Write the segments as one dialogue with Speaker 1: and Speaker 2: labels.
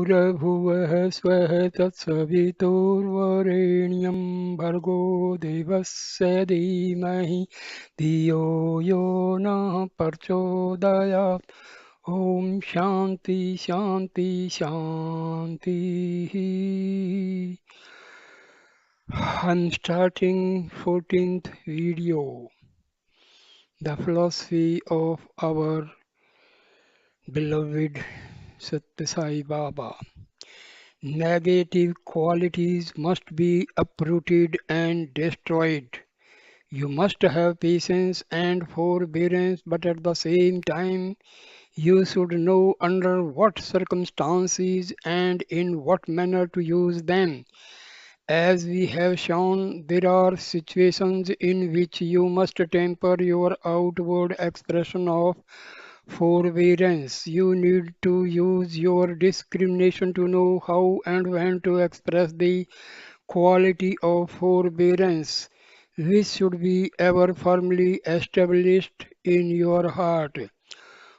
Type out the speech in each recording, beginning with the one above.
Speaker 1: भूर्भुवः स्वः तत्सवितुर्वरेण्यं भर्गो देवस्य धीमहि धियो यो नः प्रचोदयात्. ॐ शान्ति शान्ति शान्तिः. I'm starting 14th video. The philosophy of our beloved Sathya Sai Baba. Negative qualities must be uprooted and destroyed. You must have patience and forbearance, but at the same time, you should know under what circumstances and in what manner to use them. As we have shown, there are situations in which you must temper your outward expression of forbearance. You need to use your discrimination to know how and when to express the quality of forbearance, which should be ever firmly established in your heart.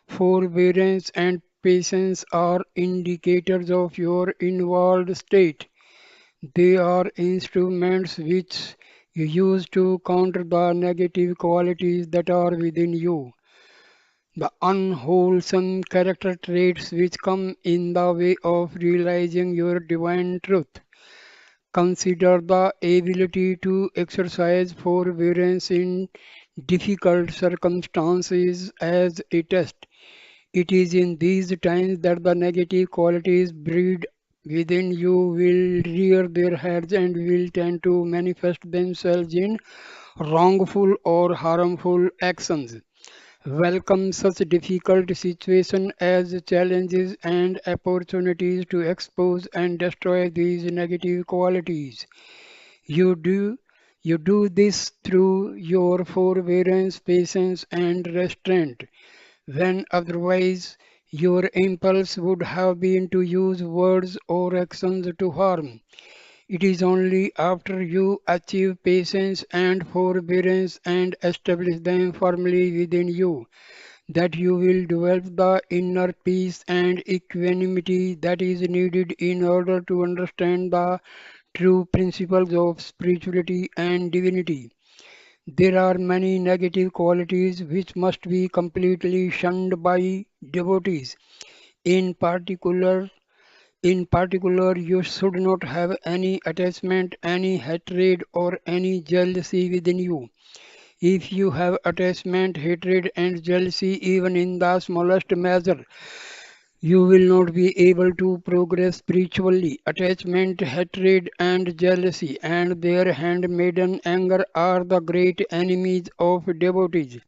Speaker 1: Forbearance and patience are indicators of your inward state. They are instruments which you use to counter the negative qualities that are within you, the unwholesome character traits which come in the way of realizing your divine truth. Consider the ability to exercise forbearance in difficult circumstances as a test. It is in these times that the negative qualities bred within you will rear their heads and will tend to manifest themselves in wrongful or harmful actions. Welcome such difficult situations as challenges and opportunities to expose and destroy these negative qualities. You do you do this through your forbearance, patience, and restraint, when otherwise your impulse would have been to use words or actions to harm. It is only after you achieve patience and forbearance and establish them firmly within you that you will develop the inner peace and equanimity that is needed in order to understand the true principles of spirituality and divinity. There are many negative qualities which must be completely shunned by devotees. In particular, you should not have any attachment, any hatred, or any jealousy within you. If you have attachment, hatred, and jealousy, even in the smallest measure, you will not be able to progress spiritually. Attachment, hatred, and jealousy, and their handmaiden anger are the great enemies of devotees.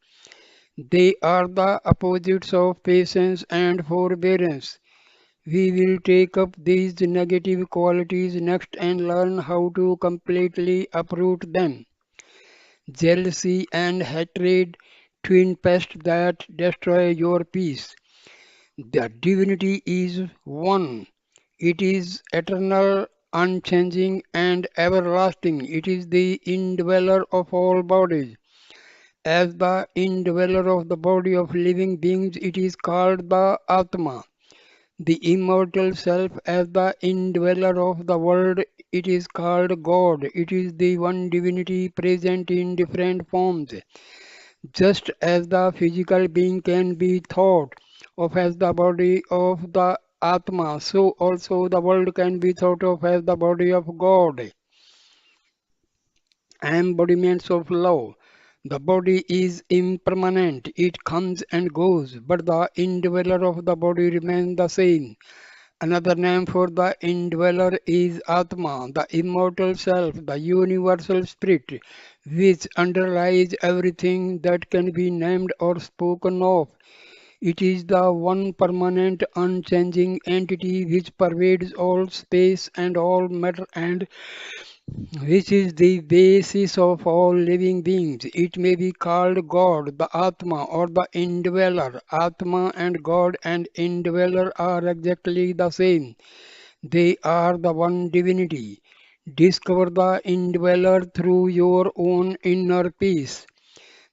Speaker 1: They are the opposites of patience and forbearance. We will take up these negative qualities next and learn how to completely uproot them. Jealousy and hatred, twin pests that destroy your peace. The divinity is one. It is eternal, unchanging, and everlasting. It is the indweller of all bodies. As the indweller of the body of living beings, it is called the Atma. The immortal self, as the indweller of the world, it is called God. It is the one divinity present in different forms. Just as the physical being can be thought of as the body of the Atma, so also the world can be thought of as the body of God, embodiments of love. The body is impermanent, it comes and goes, but the indweller of the body remains the same. Another name for the indweller is Atma, the immortal self, the universal spirit, which underlies everything that can be named or spoken of. It is the one permanent, unchanging entity which pervades all space and all matter and which is the basis of all living beings. It may be called God, the Atma, or the indweller. Atma and God and indweller are exactly the same. They are the one divinity. Discover the indweller through your own inner peace.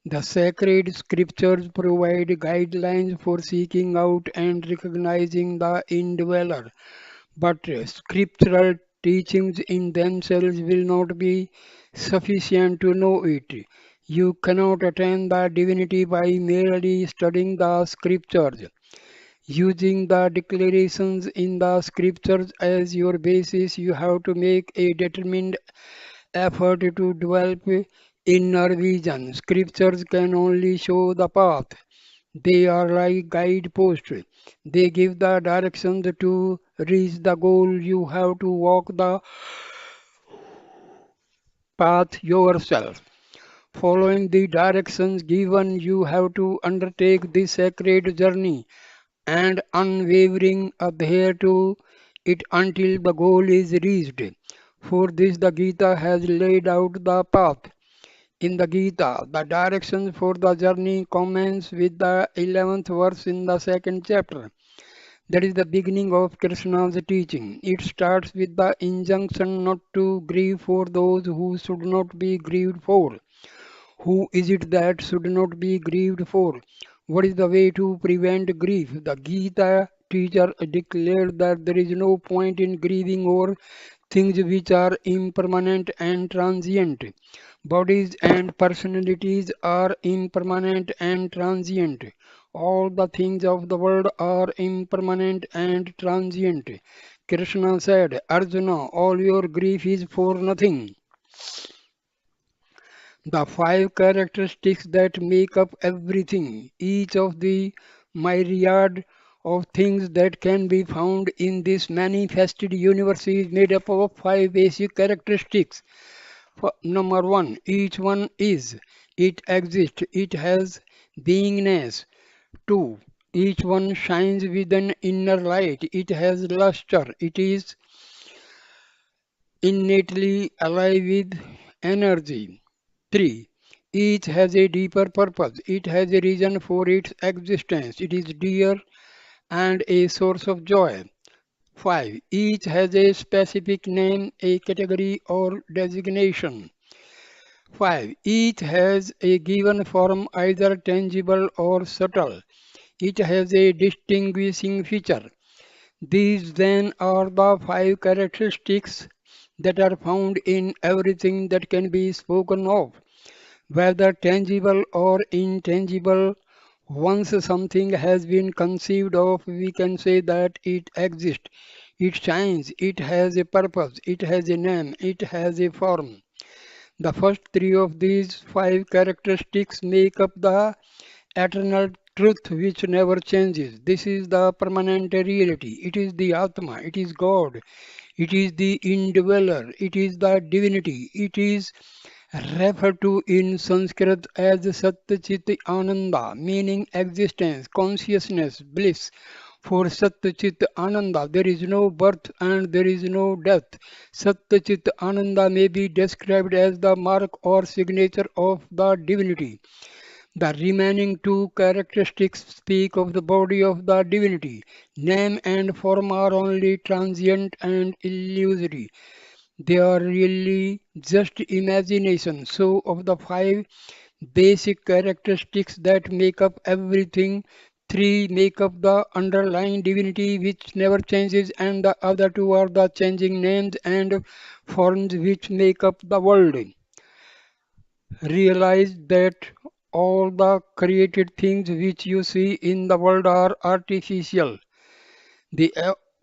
Speaker 1: The sacred scriptures provide guidelines for seeking out and recognizing the indweller. But scriptural teachings in themselves will not be sufficient to know it. You cannot attain the divinity by merely studying the scriptures. Using the declarations in the scriptures as your basis, you have to make a determined effort to develop inner vision. Scriptures can only show the path. They are like guideposts. They give the directions to reach the goal. You have to walk the path yourself. Following the directions given, you have to undertake this sacred journey and unwavering adhere to it until the goal is reached. For this, the Gita has laid out the path. In the Gita, the directions for the journey commence with the 11th verse in the second chapter. That is the beginning of Krishna's teaching. It starts with the injunction not to grieve for those who should not be grieved for. Who is it that should not be grieved for? What is the way to prevent grief? The Gita teacher declared that there is no point in grieving over things which are impermanent and transient. Bodies and personalities are impermanent and transient. All the things of the world are impermanent and transient. Krishna said, Arjuna, all your grief is for nothing. The five characteristics that make up everything, each of the myriad of things that can be found in this manifested universe is made up of five basic characteristics. Number one, each one is, it exists, it has beingness. Two, each one shines with an inner light, it has luster, it is innately alive with energy. 3. Each has a deeper purpose. It has a reason for its existence. It is dear and a source of joy. 5. Each has a specific name, a category, or designation. 5. Each has a given form, either tangible or subtle. It has a distinguishing feature. These then are the five characteristics that are found in everything that can be spoken of. Whether tangible or intangible, once something has been conceived of, we can say that it exists. It shines, it has a purpose, it has a name, it has a form. The first three of these five characteristics make up the eternal truth which never changes. This is the permanent reality. It is the Atma, it is God, it is the indweller, it is the divinity, it is referred to in Sanskrit as Satya Chit Ananda, meaning existence, consciousness, bliss. For Satya Chit Ananda, there is no birth and there is no death. Satya Chit Ananda may be described as the mark or signature of the divinity. The remaining two characteristics speak of the body of the divinity. Name and form are only transient and illusory. They are really just imagination. So, of the five basic characteristics that make up everything, three make up the underlying divinity which never changes, and the other two are the changing names and forms which make up the world. Realize that all the created things which you see in the world are artificial. They,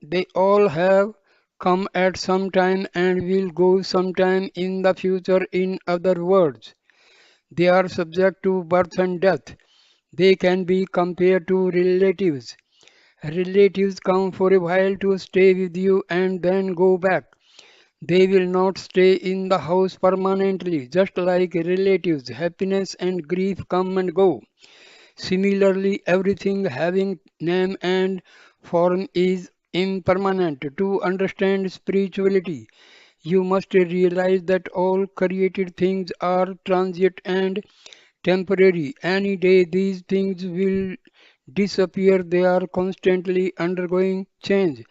Speaker 1: they all have come at some time and will go sometime in the future. In other words, they are subject to birth and death. They can be compared to relatives. Relatives come for a while to stay with you and then go back. They will not stay in the house permanently, just like relatives. Happiness and grief come and go. Similarly, everything having name and form is impermanent. To understand spirituality, you must realize that all created things are transient and temporary. Any day these things will disappear. They are constantly undergoing change.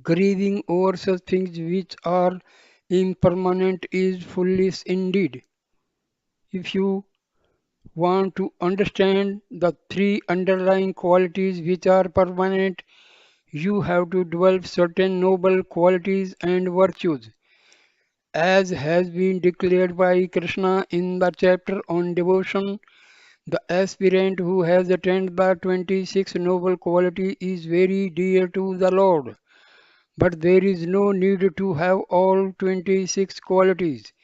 Speaker 1: Grieving over such things which are impermanent is foolish indeed. If you want to understand the three underlying qualities which are permanent, You have to develop certain noble qualities and virtues, as has been declared by Krishna in the chapter on devotion. The aspirant who has attained the 26 noble quality is very dear to the Lord. But there is no need to have all 26 qualities.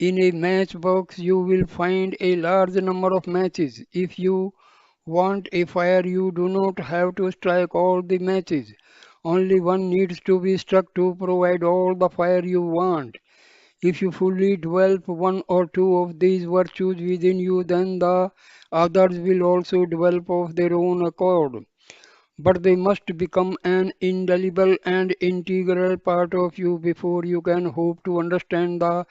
Speaker 1: In a matchbox, you will find a large number of matches. If you want a fire, you do not have to strike all the matches. Only one needs to be struck to provide all the fire you want. If you fully develop one or two of these virtues within you, then the others will also develop of their own accord. But they must become an indelible and integral part of you before you can hope to understand the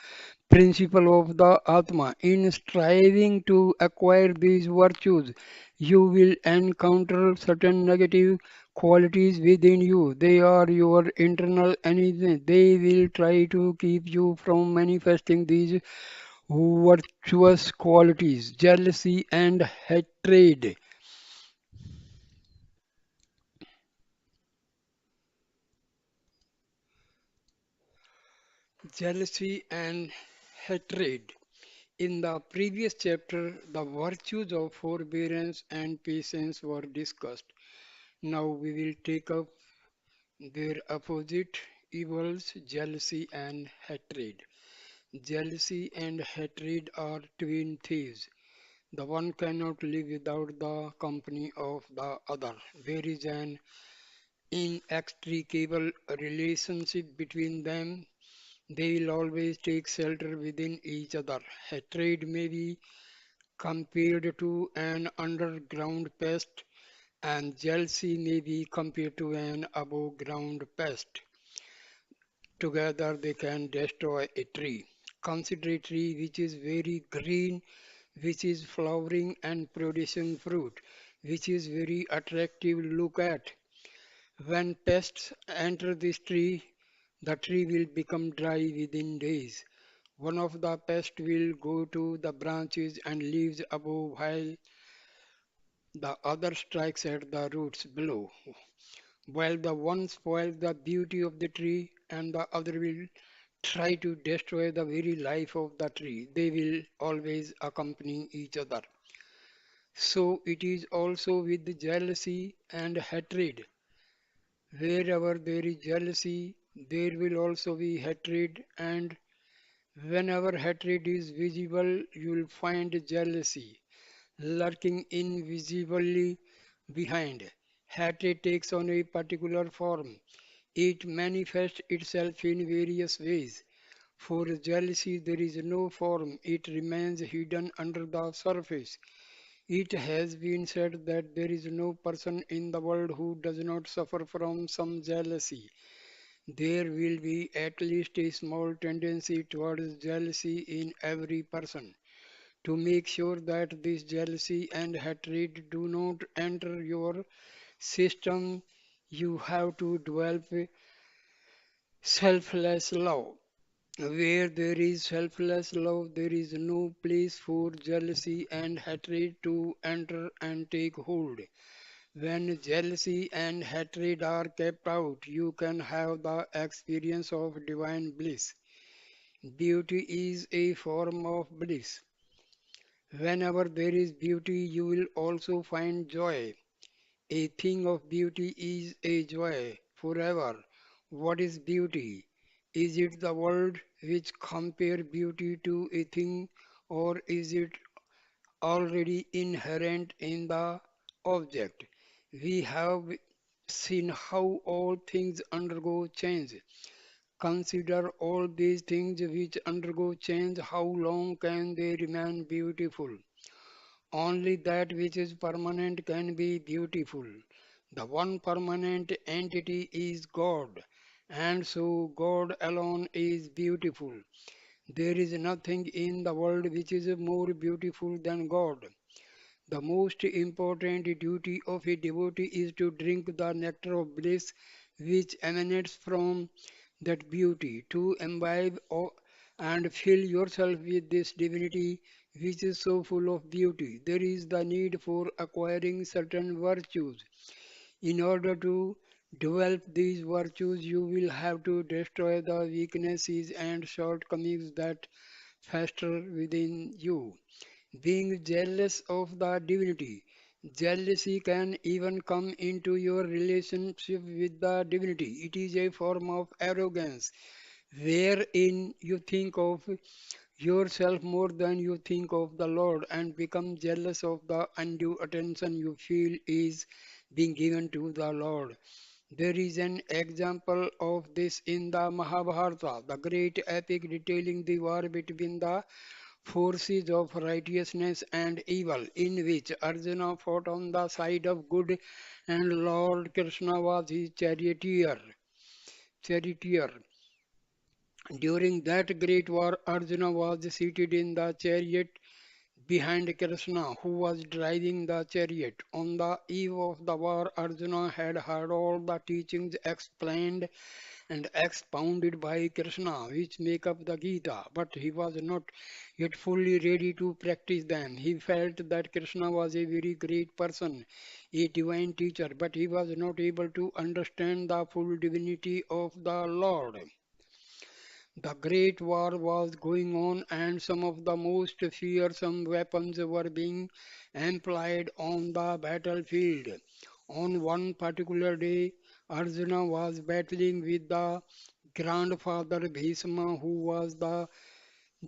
Speaker 1: principle of the Atma. In striving to acquire these virtues, you will encounter certain negative qualities within you. They are your internal enemy. They will try to keep you from manifesting these virtuous qualities. Jealousy and hatred. Jealousy and hatred. In the previous chapter, the virtues of forbearance and patience were discussed. Now we will take up their opposite evils, jealousy and hatred. Jealousy and hatred are twin thieves. The one cannot live without the company of the other. There is an inextricable relationship between them. They will always take shelter within each other. Hatred may be compared to an underground pest, and jealousy may be compared to an above ground pest. Together they can destroy a tree. Consider a tree which is very green, which is flowering and producing fruit, which is very attractive to look at. When pests enter this tree, the tree will become dry within days. One of the pests will go to the branches and leaves above while the other strikes at the roots below. While the one spoils the beauty of the tree and the other will try to destroy the very life of the tree, they will always accompany each other. So it is also with jealousy and hatred. Wherever there is jealousy, there will also be hatred, and whenever hatred is visible, you will find jealousy lurking invisibly behind. Hatred takes on a particular form. It manifests itself in various ways. For jealousy, there is no form, it remains hidden under the surface. It has been said that there is no person in the world who does not suffer from some jealousy. There will be at least a small tendency towards jealousy in every person. To make sure that this jealousy and hatred do not enter your system, you have to develop selfless love. Where there is selfless love, there is no place for jealousy and hatred to enter and take hold. When jealousy and hatred are kept out, you can have the experience of divine bliss. Beauty is a form of bliss. Whenever there is beauty, you will also find joy. A thing of beauty is a joy forever. What is beauty? Is it the word which compare beauty to a thing, or is it already inherent in the object? We have seen how all things undergo change. Consider all these things which undergo change, how long can they remain beautiful? Only that which is permanent can be beautiful. The one permanent entity is God, and so God alone is beautiful. There is nothing in the world which is more beautiful than God. The most important duty of a devotee is to drink the nectar of bliss which emanates from that beauty, to imbibe and fill yourself with this divinity which is so full of beauty. There is the need for acquiring certain virtues in order to develop these virtues, you will have to destroy the weaknesses and shortcomings that fester within you. Being jealous of the divinity. Jealousy can even come into your relationship with the divinity. It is a form of arrogance wherein you think of yourself more than you think of the Lord and become jealous of the undue attention you feel is being given to the Lord. There is an example of this in the Mahabharata, the great epic detailing the war between the forces of righteousness and evil, in which Arjuna fought on the side of good and Lord Krishna was his charioteer. During that great war, Arjuna was seated in the chariot behind Krishna, who was driving the chariot. On the eve of the war, Arjuna had heard all the teachings explained and expounded by Krishna, which make up the Gita, but he was not yet fully ready to practice them. He felt that Krishna was a very great person, a divine teacher, but he was not able to understand the full divinity of the Lord. The Great War was going on, and some of the most fearsome weapons were being employed on the battlefield. On one particular day, Arjuna was battling with the grandfather Bhishma, who was the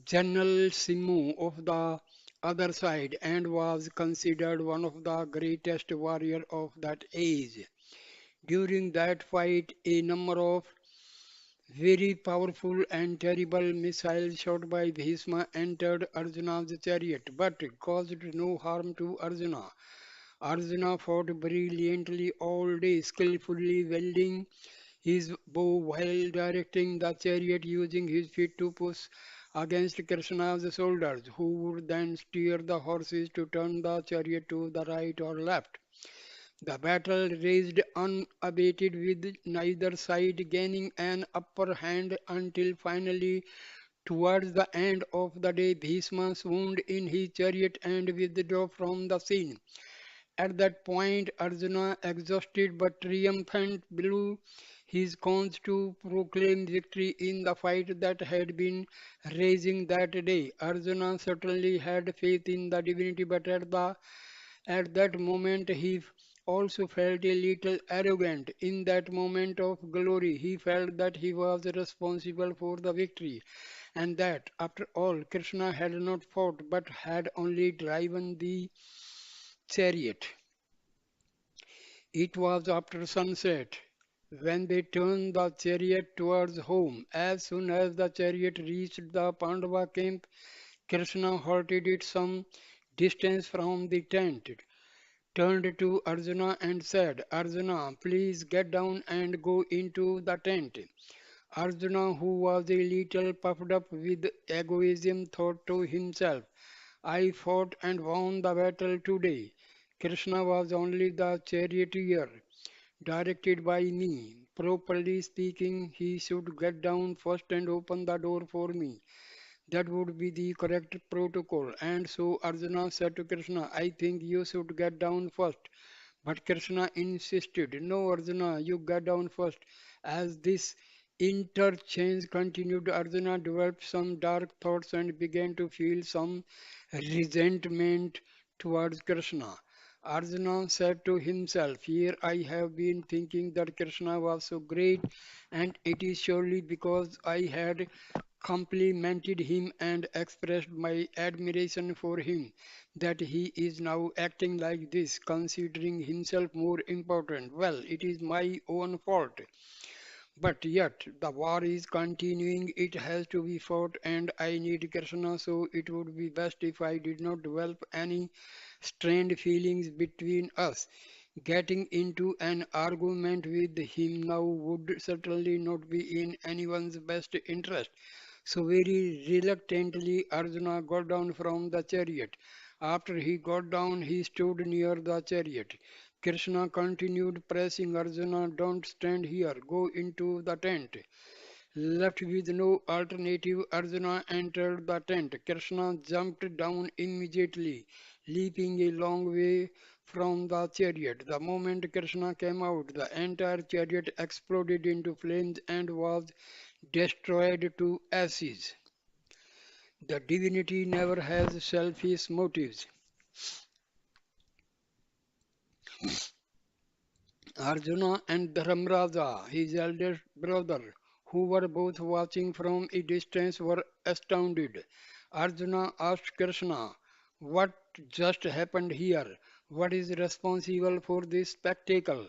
Speaker 1: generalissimo of the other side and was considered one of the greatest warriors of that age. During that fight, a number of very powerful and terrible missiles shot by Bhishma entered Arjuna's chariot, but caused no harm to Arjuna. Arjuna fought brilliantly all day, skillfully wielding his bow while directing the chariot using his feet to push against Krishna's shoulders, who would then steer the horses to turn the chariot to the right or left. The battle raged unabated with neither side gaining an upper hand until finally, towards the end of the day, Bhishma swooned in his chariot and withdrew from the scene. At that point, Arjuna, exhausted but triumphant, blew his horns to proclaim victory in the fight that had been raging that day. Arjuna certainly had faith in the divinity, but at that moment he also felt a little arrogant. In that moment of glory, he felt that he was responsible for the victory, and that, after all, Krishna had not fought but had only driven the chariot. It was after sunset when they turned the chariot towards home. As soon as the chariot reached the Pandava camp, Krishna halted it some distance from the tent, turned to Arjuna and said, Arjuna, please get down and go into the tent. Arjuna, who was a little puffed up with egoism, thought to himself, I fought and won the battle today. Krishna was only the charioteer, directed by me. Properly speaking, he should get down first and open the door for me. That would be the correct protocol. And so Arjuna said to Krishna, I think you should get down first. But Krishna insisted, no, Arjuna, you get down first. As this interchange continued, Arjuna developed some dark thoughts and began to feel some resentment towards Krishna. Arjuna said to himself, here I have been thinking that Krishna was so great, and it is surely because I had complimented him and expressed my admiration for him that he is now acting like this, considering himself more important. Well, it is my own fault. But yet, the war is continuing, it has to be fought, and I need Krishna, so it would be best if I did not develop any strained feelings between us. Getting into an argument with him now would certainly not be in anyone's best interest. So, very reluctantly, Arjuna got down from the chariot. After he got down, he stood near the chariot. Krishna continued pressing Arjuna, don't stand here, go into the tent. Left with no alternative, Arjuna entered the tent. Krishna jumped down immediately, leaping a long way from the chariot. The moment Krishna came out, the entire chariot exploded into flames and was destroyed to ashes. The divinity never has selfish motives. Arjuna and Dharmraja, his eldest brother, who were both watching from a distance, were astounded. Arjuna asked Krishna, "What just happened here? What is responsible for this spectacle?"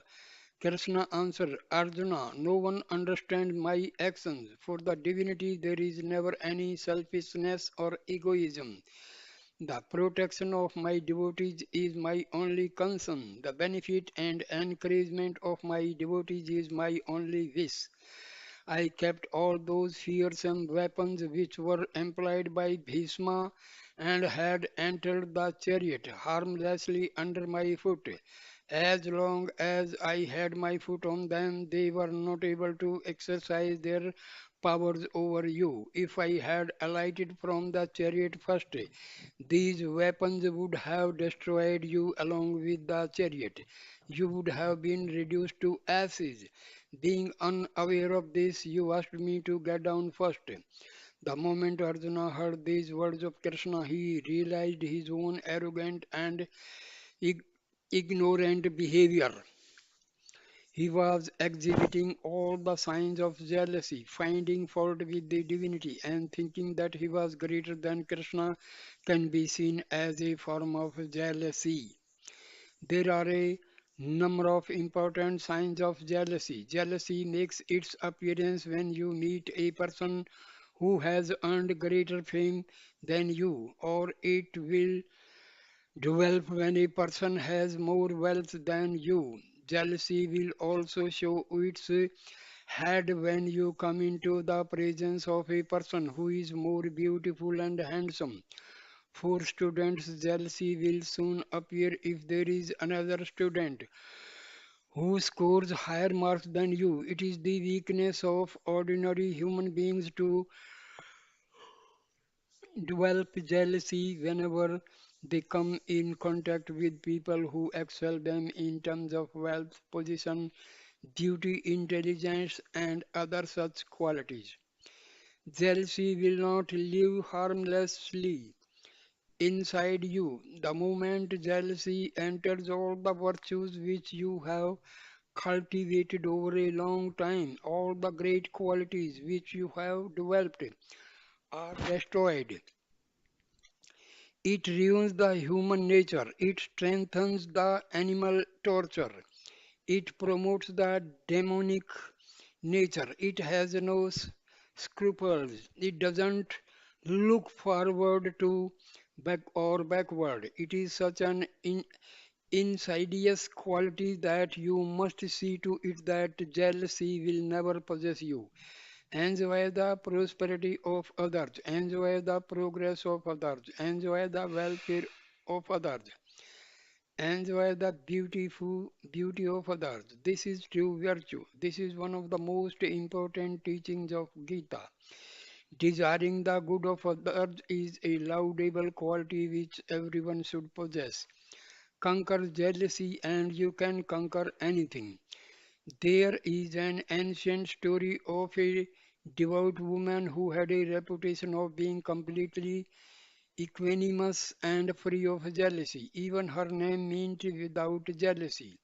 Speaker 1: Krishna answered, "Arjuna, no one understands my actions. For the divinity, there is never any selfishness or egoism. The protection of my devotees is my only concern. The benefit and encouragement of my devotees is my only wish. I kept all those fearsome weapons which were employed by Bhishma and had entered the chariot harmlessly under my foot. As long as I had my foot on them, they were not able to exercise their powers over you. If I had alighted from the chariot first, these weapons would have destroyed you along with the chariot. You would have been reduced to ashes. Being unaware of this, you asked me to get down first. The moment Arjuna heard these words of Krishna, he realized his own arrogant and ig- ignorant behavior. He was exhibiting all the signs of jealousy, finding fault with the divinity, and thinking that he was greater than Krishna can be seen as a form of jealousy. There are a number of important signs of jealousy. Jealousy makes its appearance when you meet a person who has earned greater fame than you, or it will develop when a person has more wealth than you. Jealousy will also show its head when you come into the presence of a person who is more beautiful and handsome. For students, jealousy will soon appear if there is another student who scores higher marks than you. It is the weakness of ordinary human beings to develop jealousy whenever they come in contact with people who excel them in terms of wealth, position, duty, intelligence, and other such qualities. Jealousy will not live harmlessly inside you. The moment jealousy enters, all the virtues which you have cultivated over a long time, all the great qualities which you have developed are destroyed. It ruins the human nature, it strengthens the animal torture, it promotes the demonic nature, it has no scruples, it doesn't look forward to back or backward. It is such an insidious quality that you must see to it that jealousy will never possess you. Enjoy the prosperity of others, enjoy the progress of others, enjoy the welfare of others, enjoy the beautiful beauty of others. This is true virtue. This is one of the most important teachings of Gita. Desiring the good of others is a laudable quality which everyone should possess. Conquer jealousy and you can conquer anything. There is an ancient story of a devout woman who had a reputation of being completely equanimous and free of jealousy. Even her name meant without jealousy.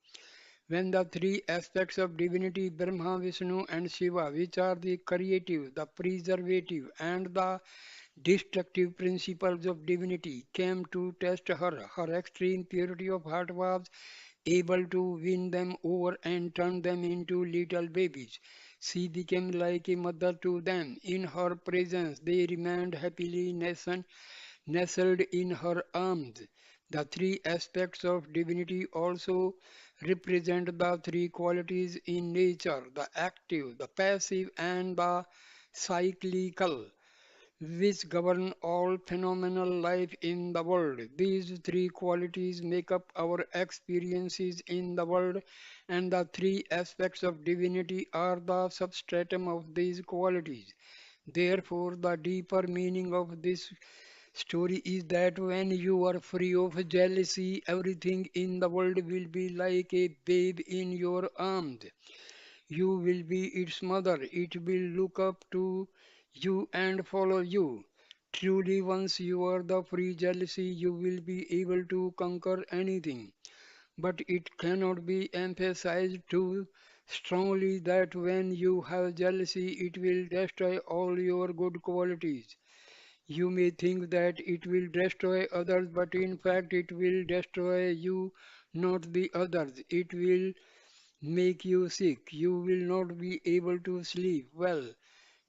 Speaker 1: When the three aspects of divinity, Brahma, Vishnu, and Shiva, which are the creative, the preservative, and the destructive principles of divinity, came to test her, her extreme purity of heart was able to win them over and turn them into little babies. She became like a mother to them. In her presence, they remained happily nestled in her arms. The three aspects of divinity also represent the three qualities in nature, the active, the passive, and the cyclical, which govern all phenomenal life in the world. These three qualities make up our experiences in the world, and the three aspects of divinity are the substratum of these qualities. Therefore, the deeper meaning of this Story is that when you are free of jealousy, everything in the world will be like a babe in your arms. You will be its mother. It will look up to you and follow you. Truly, once you are the free jealousy, you will be able to conquer anything. But it cannot be emphasized too strongly that when you have jealousy, it will destroy all your good qualities. You may think that it will destroy others, but in fact, it will destroy you, not the others. It will make you sick. You will not be able to sleep well.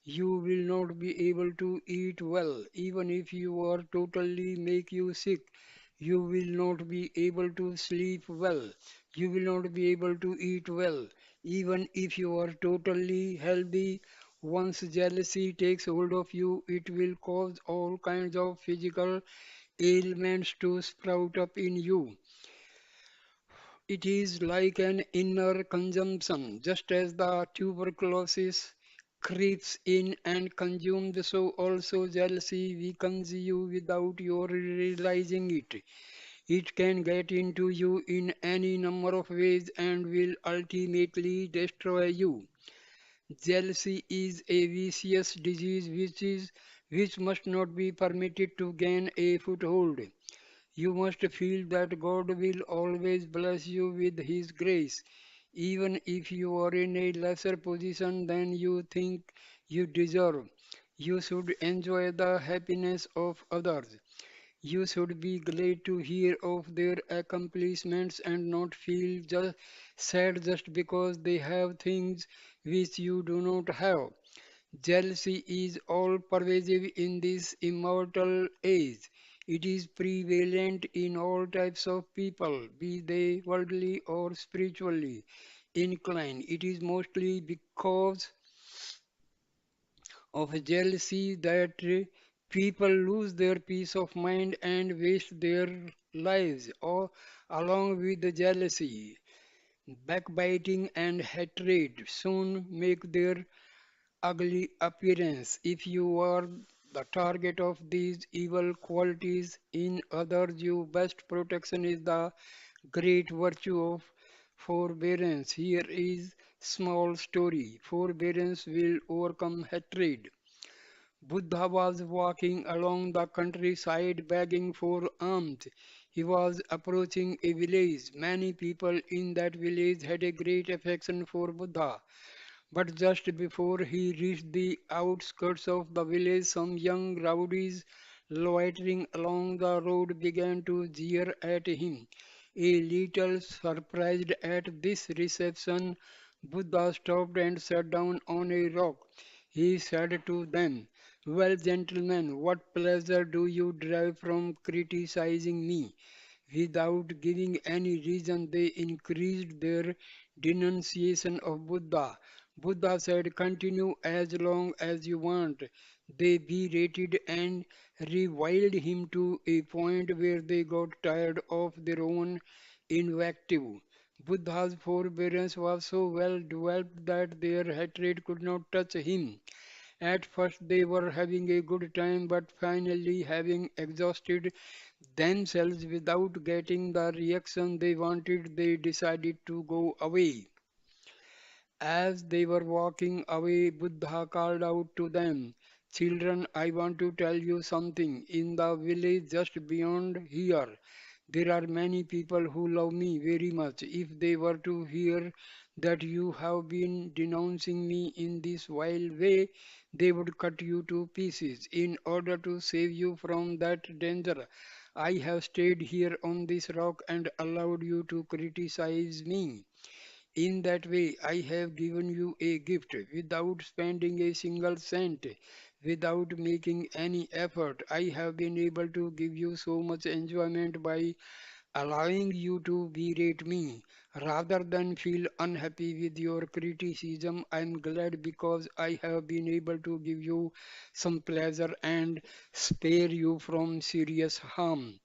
Speaker 1: You will not be able to eat well. Even if you are totally make you sick, you will not be able to sleep well. You will not be able to eat well. Even if you are totally healthy, once jealousy takes hold of you, it will cause all kinds of physical ailments to sprout up in you. It is like an inner consumption, just as the tuberculosis creeps in and consumes, so also jealousy weakens you without your realizing it. It can get into you in any number of ways and will ultimately destroy you. Jealousy is a vicious disease which must not be permitted to gain a foothold. You must feel that God will always bless you with His grace, even if you are in a lesser position than you think you deserve. You should enjoy the happiness of others. You should be glad to hear of their accomplishments and not feel just sad just because they have things which you do not have. Jealousy is all pervasive in this immortal age. It is prevalent in all types of people, be they worldly or spiritually inclined. It is mostly because of jealousy that people lose their peace of mind and waste their lives, or along with the jealousy. Backbiting and hatred soon make their ugly appearance. If you are the target of these evil qualities in others, your best protection is the great virtue of forbearance. Here is small story. Forbearance will overcome hatred. Buddha was walking along the countryside begging for alms. He was approaching a village. Many people in that village had a great affection for Buddha. But just before he reached the outskirts of the village, some young rowdies loitering along the road began to jeer at him. A little surprised at this reception, Buddha stopped and sat down on a rock. He said to them, "Well, gentlemen, what pleasure do you derive from criticizing me?" Without giving any reason, they increased their denunciation of Buddha. Buddha said, "Continue as long as you want." They berated and reviled him to a point where they got tired of their own invective. Buddha's forbearance was so well developed that their hatred could not touch him. At first they were having a good time, but finally, having exhausted themselves without getting the reaction they wanted, they decided to go away. As they were walking away, Buddha called out to them, "Children, I want to tell you something. In the village just beyond here, there are many people who love me very much. If they were to hear that you have been denouncing me in this vile way, they would cut you to pieces. In order to save you from that danger, I have stayed here on this rock and allowed you to criticize me. In that way, I have given you a gift without spending a single cent, without making any effort. I have been able to give you so much enjoyment by allowing you to berate me. Rather than feel unhappy with your criticism, I am glad because I have been able to give you some pleasure and spare you from serious harm."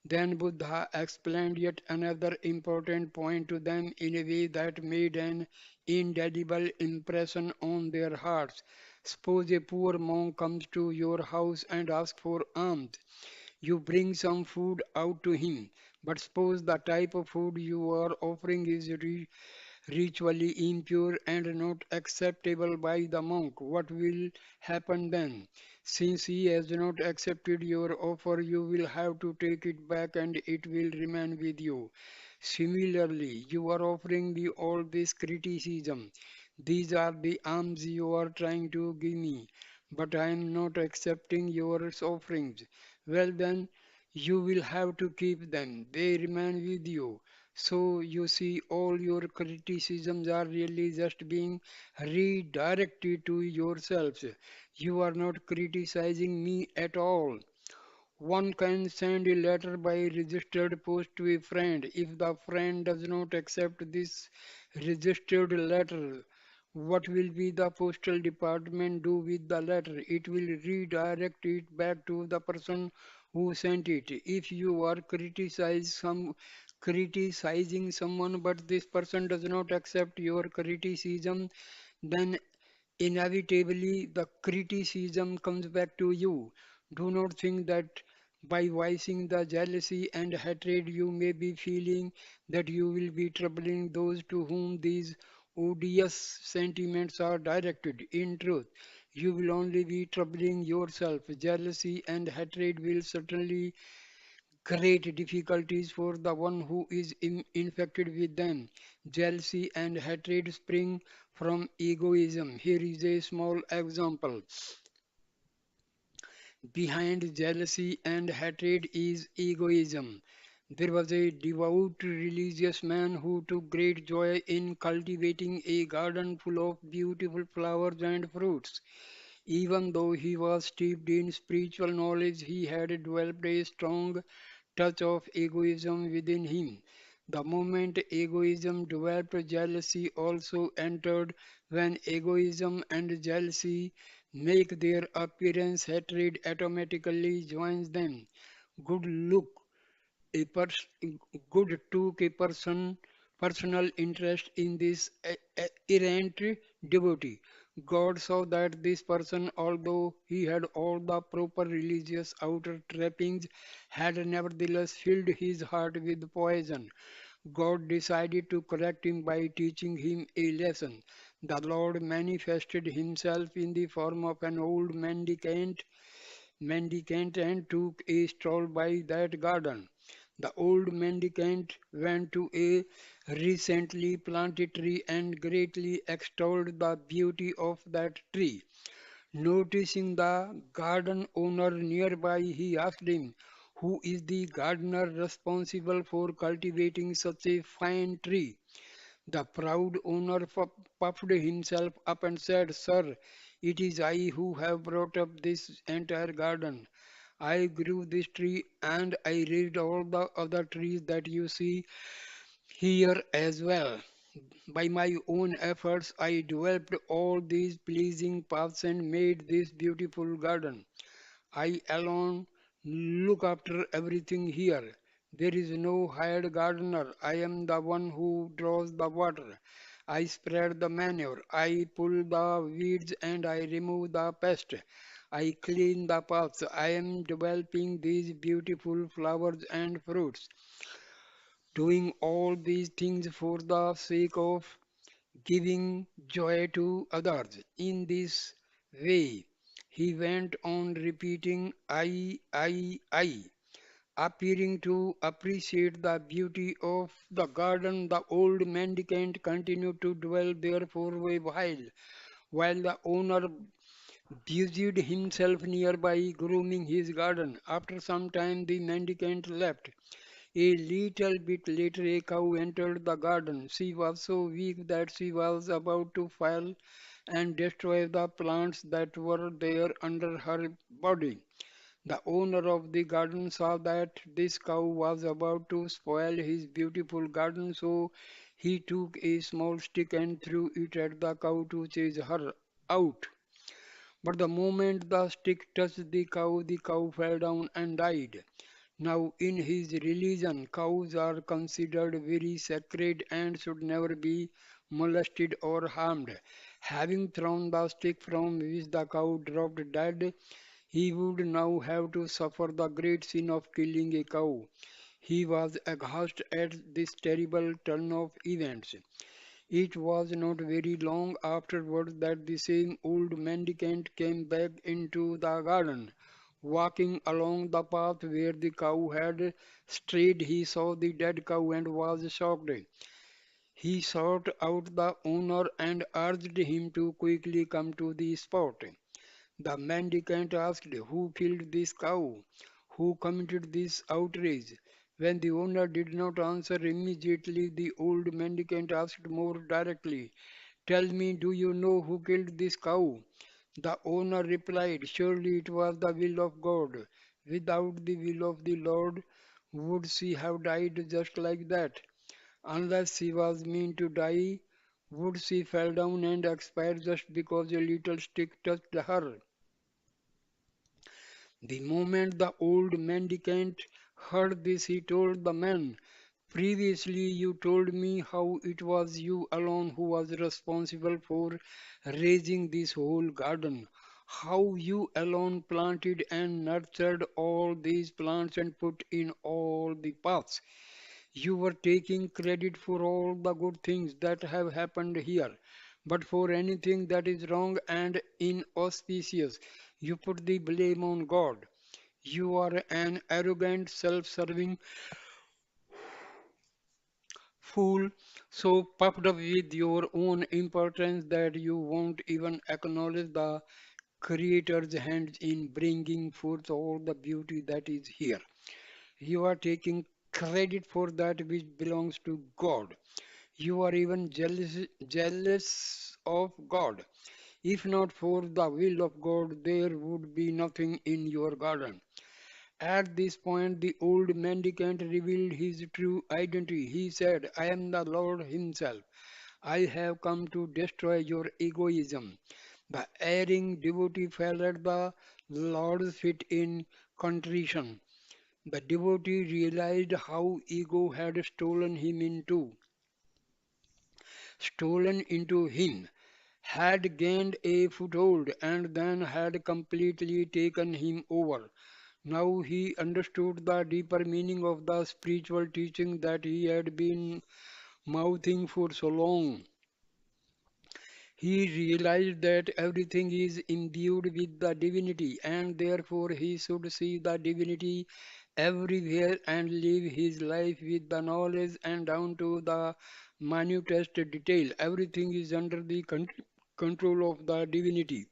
Speaker 1: Then Buddha explained yet another important point to them in a way that made an indelible impression on their hearts. Suppose a poor monk comes to your house and asks for alms. You bring some food out to him, but suppose the type of food you are offering is ritually impure and not acceptable by the monk. What will happen then? Since he has not accepted your offer, you will have to take it back and it will remain with you. Similarly, you are offering me all this criticism. These are the alms you are trying to give me, but I am not accepting your offerings. Well, then, you will have to keep them. They remain with you. So you see, all your criticisms are really just being redirected to yourselves. You are not criticizing me at all. One can send a letter by registered post to a friend. If the friend does not accept this registered letter, what will be the postal department do with the letter? It will redirect it back to the person who sent it. If you are criticizing someone but this person does not accept your criticism, then inevitably the criticism comes back to you. Do not think that by voicing the jealousy and hatred you may be feeling that you will be troubling those to whom these odious sentiments are directed. In truth, you will only be troubling yourself. Jealousy and hatred will certainly create difficulties for the one who is infected with them. Jealousy and hatred spring from egoism. Here is a small example. Behind jealousy and hatred is egoism. There was a devout religious man who took great joy in cultivating a garden full of beautiful flowers and fruits. Even though he was steeped in spiritual knowledge, he had developed a strong touch of egoism within him. The moment egoism developed, jealousy also entered. When egoism and jealousy make their appearance, hatred automatically joins them. Good look a good took a personal interest in this errant devotee. God saw that this person, although he had all the proper religious outer trappings, had nevertheless filled his heart with poison. God decided to correct him by teaching him a lesson. The Lord manifested himself in the form of an old mendicant and took a stroll by that garden. The old mendicant went to a recently planted tree and greatly extolled the beauty of that tree. Noticing the garden owner nearby, he asked him, "Who is the gardener responsible for cultivating such a fine tree?" The proud owner puffed himself up and said, "Sir, it is I who have brought up this entire garden. I grew this tree and I raised all the other trees that you see here as well. By my own efforts, I developed all these pleasing paths and made this beautiful garden. I alone look after everything here. There is no hired gardener. I am the one who draws the water. I spread the manure. I pull the weeds and I remove the pest. I clean the paths. I am developing these beautiful flowers and fruits. Doing all these things for the sake of giving joy to others. In this way, he went on repeating I, appearing to appreciate the beauty of the garden. The old mendicant continued to dwell there for a while the owner busied himself nearby grooming his garden. After some time, the mendicant left. A little bit later, a cow entered the garden. She was so weak that she was about to fall and destroy the plants that were there under her body. The owner of the garden saw that this cow was about to spoil his beautiful garden, so he took a small stick and threw it at the cow to chase her out. But the moment the stick touched the cow fell down and died. Now, in his religion, cows are considered very sacred and should never be molested or harmed. Having thrown the stick from which the cow dropped dead, he would now have to suffer the great sin of killing a cow. He was aghast at this terrible turn of events. It was not very long afterwards that the same old mendicant came back into the garden. Walking along the path where the cow had strayed, he saw the dead cow and was shocked. He sought out the owner and urged him to quickly come to the spot. The mendicant asked, "Who killed this cow? Who committed this outrage?" When the owner did not answer immediately, the old mendicant asked more directly, "Tell me, do you know who killed this cow?" The owner replied, "Surely it was the will of God. Without the will of the Lord, would she have died just like that? Unless she was meant to die, would she fall down and expire just because a little stick touched her?" The moment the old mendicant heard this, he told the man, "Previously you told me how it was you alone who was responsible for raising this whole garden, how you alone planted and nurtured all these plants and put in all the paths. You were taking credit for all the good things that have happened here. But for anything that is wrong and inauspicious, you put the blame on God. You are an arrogant, self serving fool, so puffed up with your own importance that you won't even acknowledge the Creator's hands in bringing forth all the beauty that is here. You are taking credit for that which belongs to God. You are even jealous of God. If not for the will of God, there would be nothing in your garden. At this point, the old mendicant revealed his true identity. He said, "I am the Lord Himself. I have come to destroy your egoism." The erring devotee fell at the Lord's feet in contrition. The devotee realized how ego had stolen into him, had gained a foothold, and then had completely taken him over. Now he understood the deeper meaning of the spiritual teaching that he had been mouthing for so long. He realized that everything is imbued with the divinity, and therefore he should see the divinity everywhere and live his life with the knowledge and down to the minutest detail. Everything is under the control of the divinity.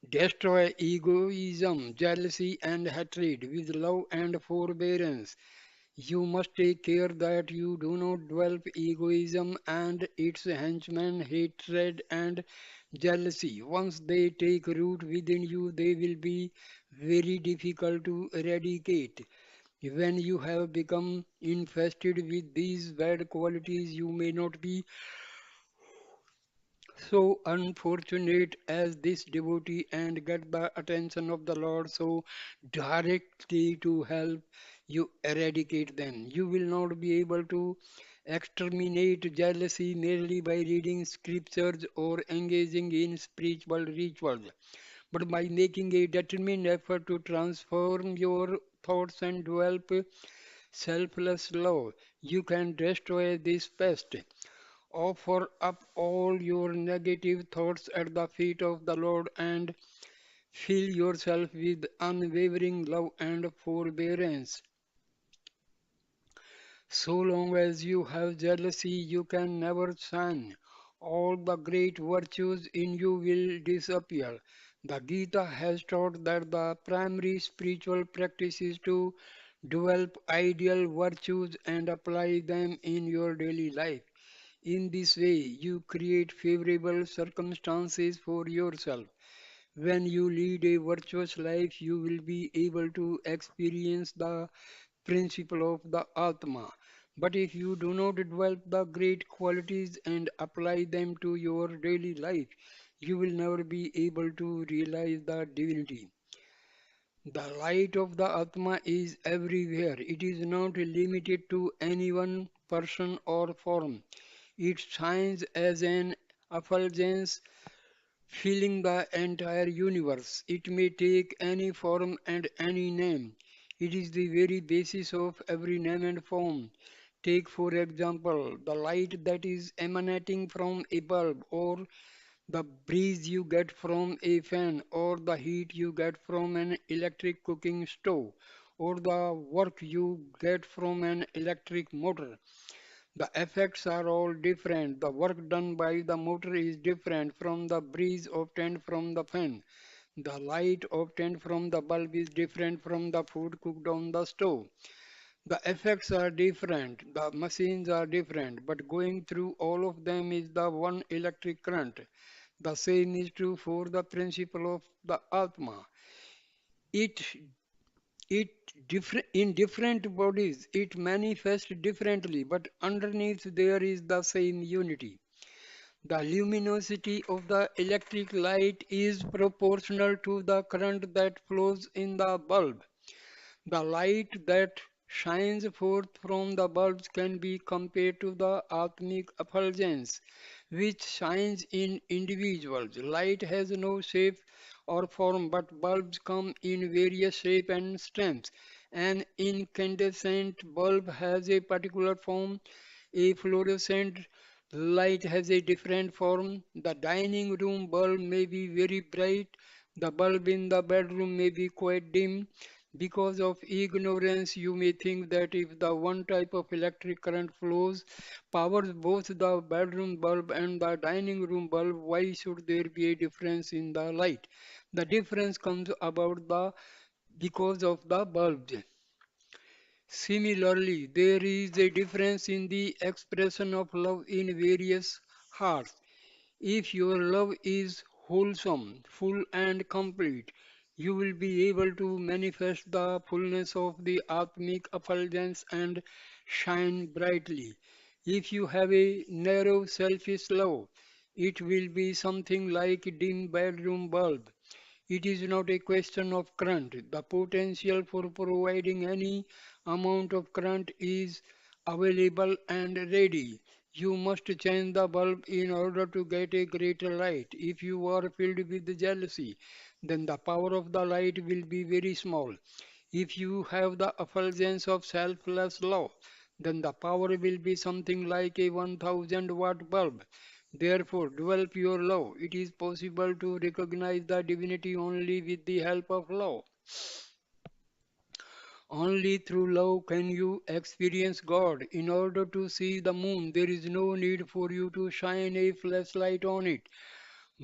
Speaker 1: Destroy egoism, jealousy, and hatred with love and forbearance. You must take care that you do not develop egoism and its henchmen, hatred and jealousy. Once they take root within you, they will be very difficult to eradicate. When you have become infested with these bad qualities, you may not be so unfortunate as this devotee and get the attention of the Lord so directly to help you eradicate them. You will not be able to exterminate jealousy merely by reading scriptures or engaging in spiritual rituals, but by making a determined effort to transform your thoughts and develop selfless love. You can destroy this pest. Offer up all your negative thoughts at the feet of the Lord and fill yourself with unwavering love and forbearance. So long as you have jealousy, you can never shine. All the great virtues in you will disappear. The Gita has taught that the primary spiritual practice is to develop ideal virtues and apply them in your daily life. In this way, you create favorable circumstances for yourself. When you lead a virtuous life, you will be able to experience the principle of the Atma. But if you do not develop the great qualities and apply them to your daily life, you will never be able to realize the divinity. The light of the Atma is everywhere. It is not limited to any one person or form. It shines as an effulgence filling the entire universe. It may take any form and any name. It is the very basis of every name and form. Take, for example, the light that is emanating from a bulb, or the breeze you get from a fan, or the heat you get from an electric cooking stove, or the work you get from an electric motor. The effects are all different. The work done by the motor is different from the breeze obtained from the fan. The light obtained from the bulb is different from the food cooked on the stove. The effects are different, the machines are different, but going through all of them is the one electric current. The same is true for the principle of the Atma. It it in different bodies it manifests differently, but underneath there is the same unity. The luminosity of the electric light is proportional to the current that flows in the bulb. The light that shines forth from the bulbs can be compared to the Atmic effulgence, which shines in individuals. Light has no shape or form, but bulbs come in various shape and strengths. An incandescent bulb has a particular form, a fluorescent light has a different form. The dining room bulb may be very bright, the bulb in the bedroom may be quite dim. Because of ignorance, you may think that if the one type of electric current flows, powers both the bedroom bulb and the dining room bulb, why should there be a difference in the light? The difference comes about the because of the bulbs. Similarly, there is a difference in the expression of love in various hearts. If your love is wholesome, full, and complete, you will be able to manifest the fullness of the Atmic effulgence and shine brightly. If you have a narrow, selfish love, it will be something like a dim bedroom bulb. It is not a question of current. The potential for providing any amount of current is available and ready. You must change the bulb in order to get a greater light. If you are filled with jealousy, then the power of the light will be very small. If you have the effulgence of selfless love, then the power will be something like a 1000-watt bulb. Therefore, develop your love. It is possible to recognize the divinity only with the help of love. Only through love can you experience God. In order to see the moon, there is no need for you to shine a flashlight on it.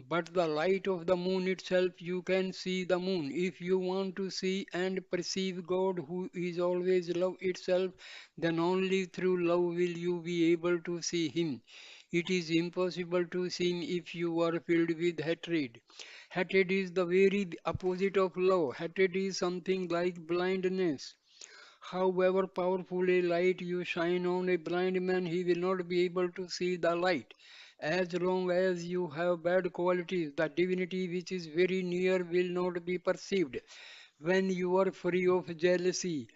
Speaker 1: But the light of the moon itself, you can see the moon. If you want to see and perceive God, who is always love itself, then only through love will you be able to see Him. It is impossible to see Him if you are filled with hatred. Hatred is the very opposite of love. Hatred is something like blindness. However powerful a light you shine on a blind man, he will not be able to see the light. As long as you have bad qualities, the divinity which is very near will not be perceived. When you are free of jealousy,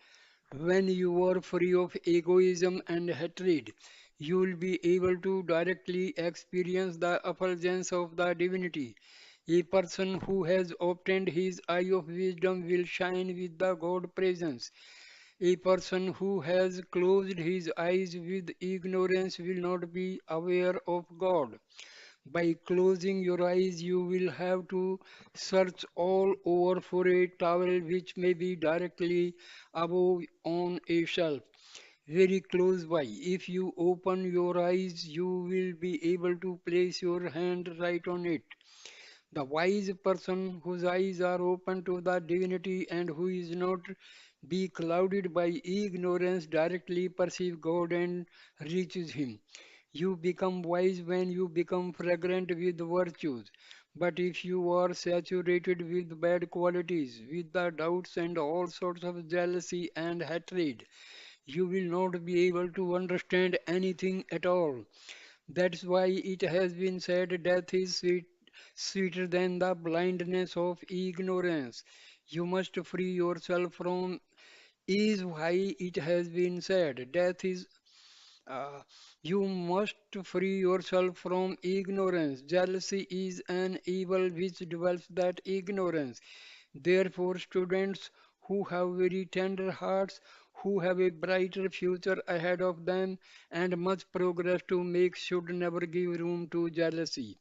Speaker 1: when you are free of egoism and hatred, you will be able to directly experience the effulgence of the divinity. A person who has obtained his eye of wisdom will shine with the God presence. A person who has closed his eyes with ignorance will not be aware of God. By closing your eyes, you will have to search all over for a towel which may be directly above on a shelf, very close by. If you open your eyes, you will be able to place your hand right on it. The wise person whose eyes are open to the divinity and who is not be clouded by ignorance directly perceive God and reaches Him. You become wise when you become fragrant with virtues. But if you are saturated with bad qualities, with the doubts and all sorts of jealousy and hatred, you will not be able to understand anything at all. That's why it has been said death is sweeter than the blindness of ignorance. You must free yourself from is why it has been said death is uh, you must free yourself from ignorance. Jealousy is an evil which develops that ignorance. Therefore, students who have very tender hearts, who have a brighter future ahead of them, and much progress to make, should never give room to jealousy.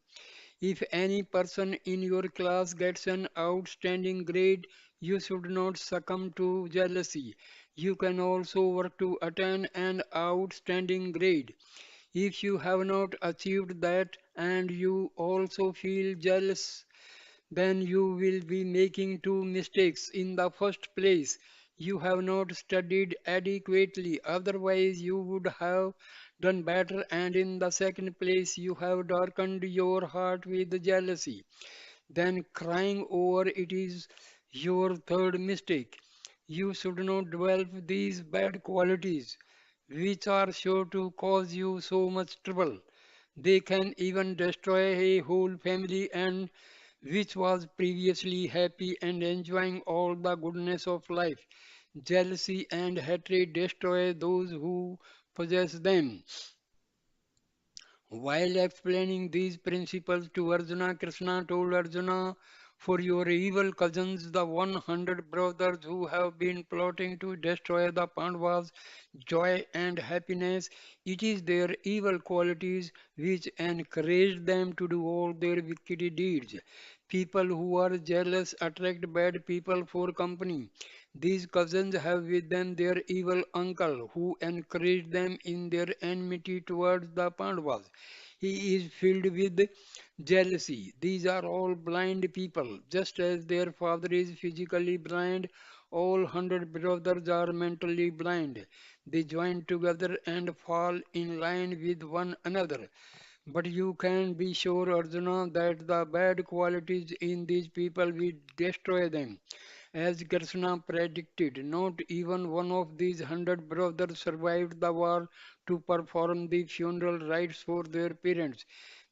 Speaker 1: If any person in your class gets an outstanding grade, you should not succumb to jealousy. You can also work to attain an outstanding grade. If you have not achieved that and you also feel jealous, then you will be making two mistakes. In the first place, you have not studied adequately, otherwise, you would have done better. And in the second place, you have darkened your heart with jealousy. Then crying over it is your third mistake. You should not develop these bad qualities, which are sure to cause you so much trouble. They can even destroy a whole family and which was previously happy and enjoying all the goodness of life. Jealousy and hatred destroy those who possess them. While explaining these principles to Arjuna, Krishna told Arjuna, for your evil cousins, the 100 brothers who have been plotting to destroy the Pandavas, joy and happiness, it is their evil qualities which encourage them to do all their wicked deeds. People who are jealous attract bad people for company. These cousins have with them their evil uncle who encouraged them in their enmity towards the Pandavas. He is filled with jealousy. These are all blind people. Just as their father is physically blind, all 100 brothers are mentally blind. They join together and fall in line with one another. But you can be sure, Arjuna, that the bad qualities in these people will destroy them. As Krishna predicted, not even one of these 100 brothers survived the war to perform the funeral rites for their parents.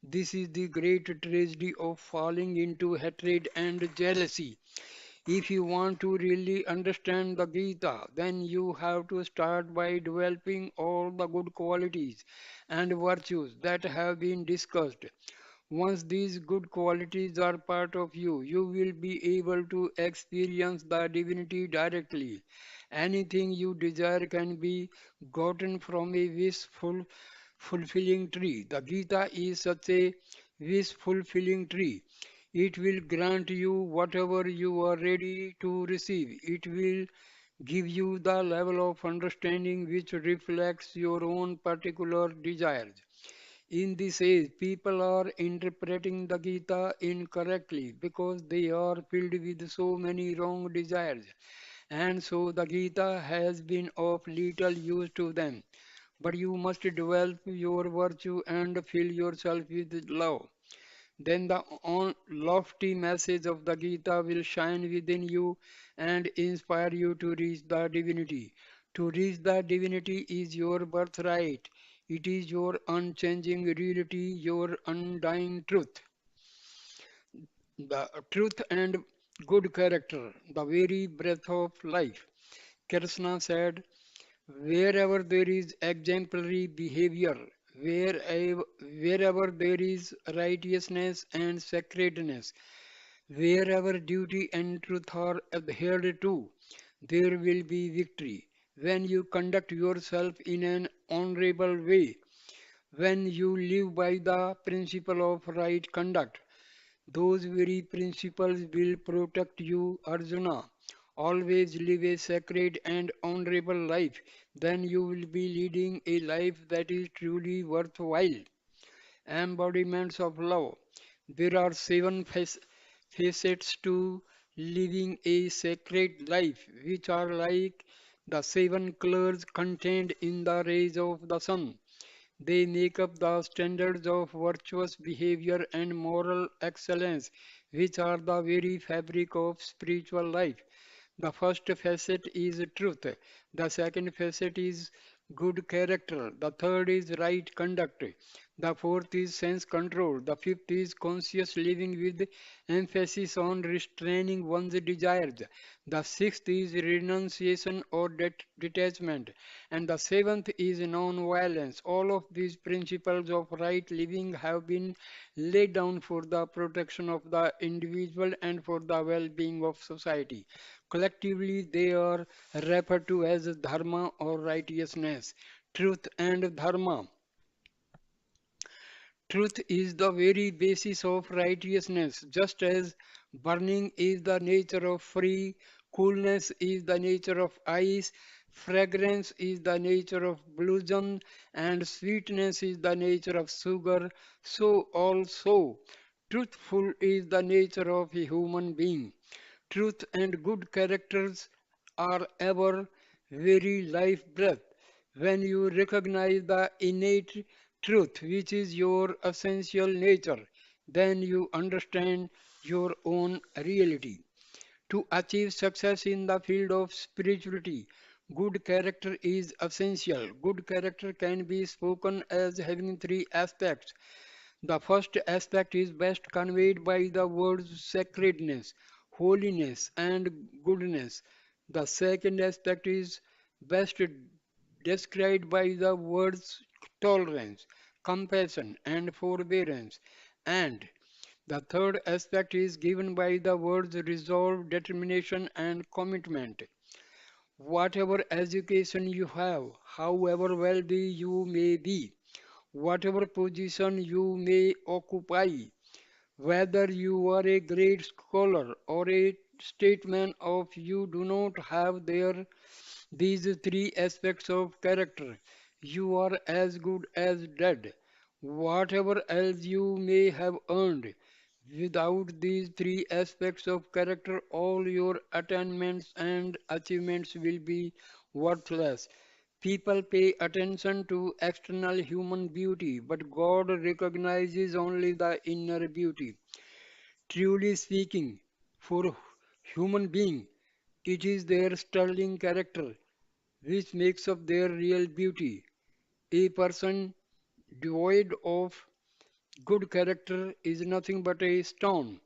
Speaker 1: This is the great tragedy of falling into hatred and jealousy. If you want to really understand the Gita, then you have to start by developing all the good qualities and virtues that have been discussed. Once these good qualities are part of you, you will be able to experience the divinity directly. Anything you desire can be gotten from a fulfilling tree. The Gita is such a wish fulfilling tree. It will grant you whatever you are ready to receive. It will give you the level of understanding which reflects your own particular desires. In this age, people are interpreting the Gita incorrectly because they are filled with so many wrong desires, and so the Gita has been of little use to them. But you must develop your virtue and fill yourself with love. Then the lofty message of the Gita will shine within you and inspire you to reach the divinity. To reach the divinity is your birthright. It is your unchanging reality, your undying truth. The truth and good character, the very breath of life. Krishna said, wherever there is exemplary behavior, wherever there is righteousness and sacredness, wherever duty and truth are adhered to, there will be victory. When you conduct yourself in an honorable way, when you live by the principle of right conduct, those very principles will protect you, Arjuna. Always live a sacred and honorable life. Then you will be leading a life that is truly worthwhile. Embodiments of love. There are seven facets to living a sacred life, which are like the seven colors contained in the rays of the sun. They make up the standards of virtuous behavior and moral excellence, which are the very fabric of spiritual life. The first facet is truth, the second facet is good character, the third is right conduct, The fourth is sense control. The fifth is conscious living with emphasis on restraining one's desires. The sixth is renunciation or detachment. And the seventh is non-violence. All of these principles of right living have been laid down for the protection of the individual and for the well-being of society. Collectively, they are referred to as dharma or righteousness. Truth and dharma. Truth is the very basis of righteousness, just as burning is the nature of fire, coolness is the nature of ice, fragrance is the nature of blossom, and sweetness is the nature of sugar, so also truthful is the nature of a human being. Truth and good characters are ever very life breath. When you recognize the innate truth, which is your essential nature, then you understand your own reality. To achieve success in the field of spirituality, good character is essential. Good character can be spoken as having three aspects. The first aspect is best conveyed by the words sacredness, holiness, and goodness. The second aspect is best described by the words tolerance, compassion, and forbearance. And the third aspect is given by the words resolve, determination, and commitment. Whatever education you have, however wealthy you may be, whatever position you may occupy, whether you are a great scholar or a statesman, of you do not have these three aspects of character, you are as good as dead. Whatever else you may have earned, without these three aspects of character, all your attainments and achievements will be worthless. People pay attention to external human beauty, but God recognizes only the inner beauty. Truly speaking, for human being, it is their sterling character which makes up their real beauty. A person devoid of good character is nothing but a stone.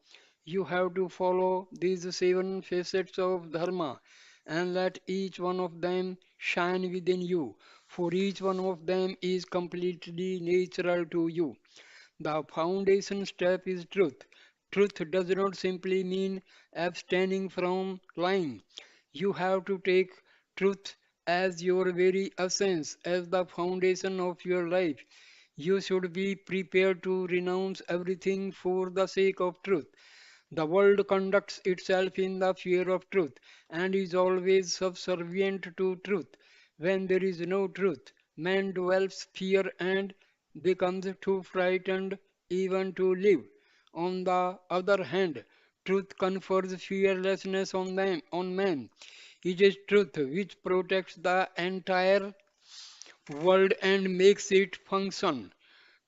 Speaker 1: You have to follow these seven facets of Dharma and let each one of them shine within you, for each one of them is completely natural to you. The foundation step is truth. Truth does not simply mean abstaining from lying. You have to take truth as your very essence, as the foundation of your life. You should be prepared to renounce everything for the sake of truth. The world conducts itself in the fear of truth and is always subservient to truth. When there is no truth, man develops fear and becomes too frightened even to live. On the other hand, truth confers fearlessness on man. It is truth which protects the entire world and makes it function.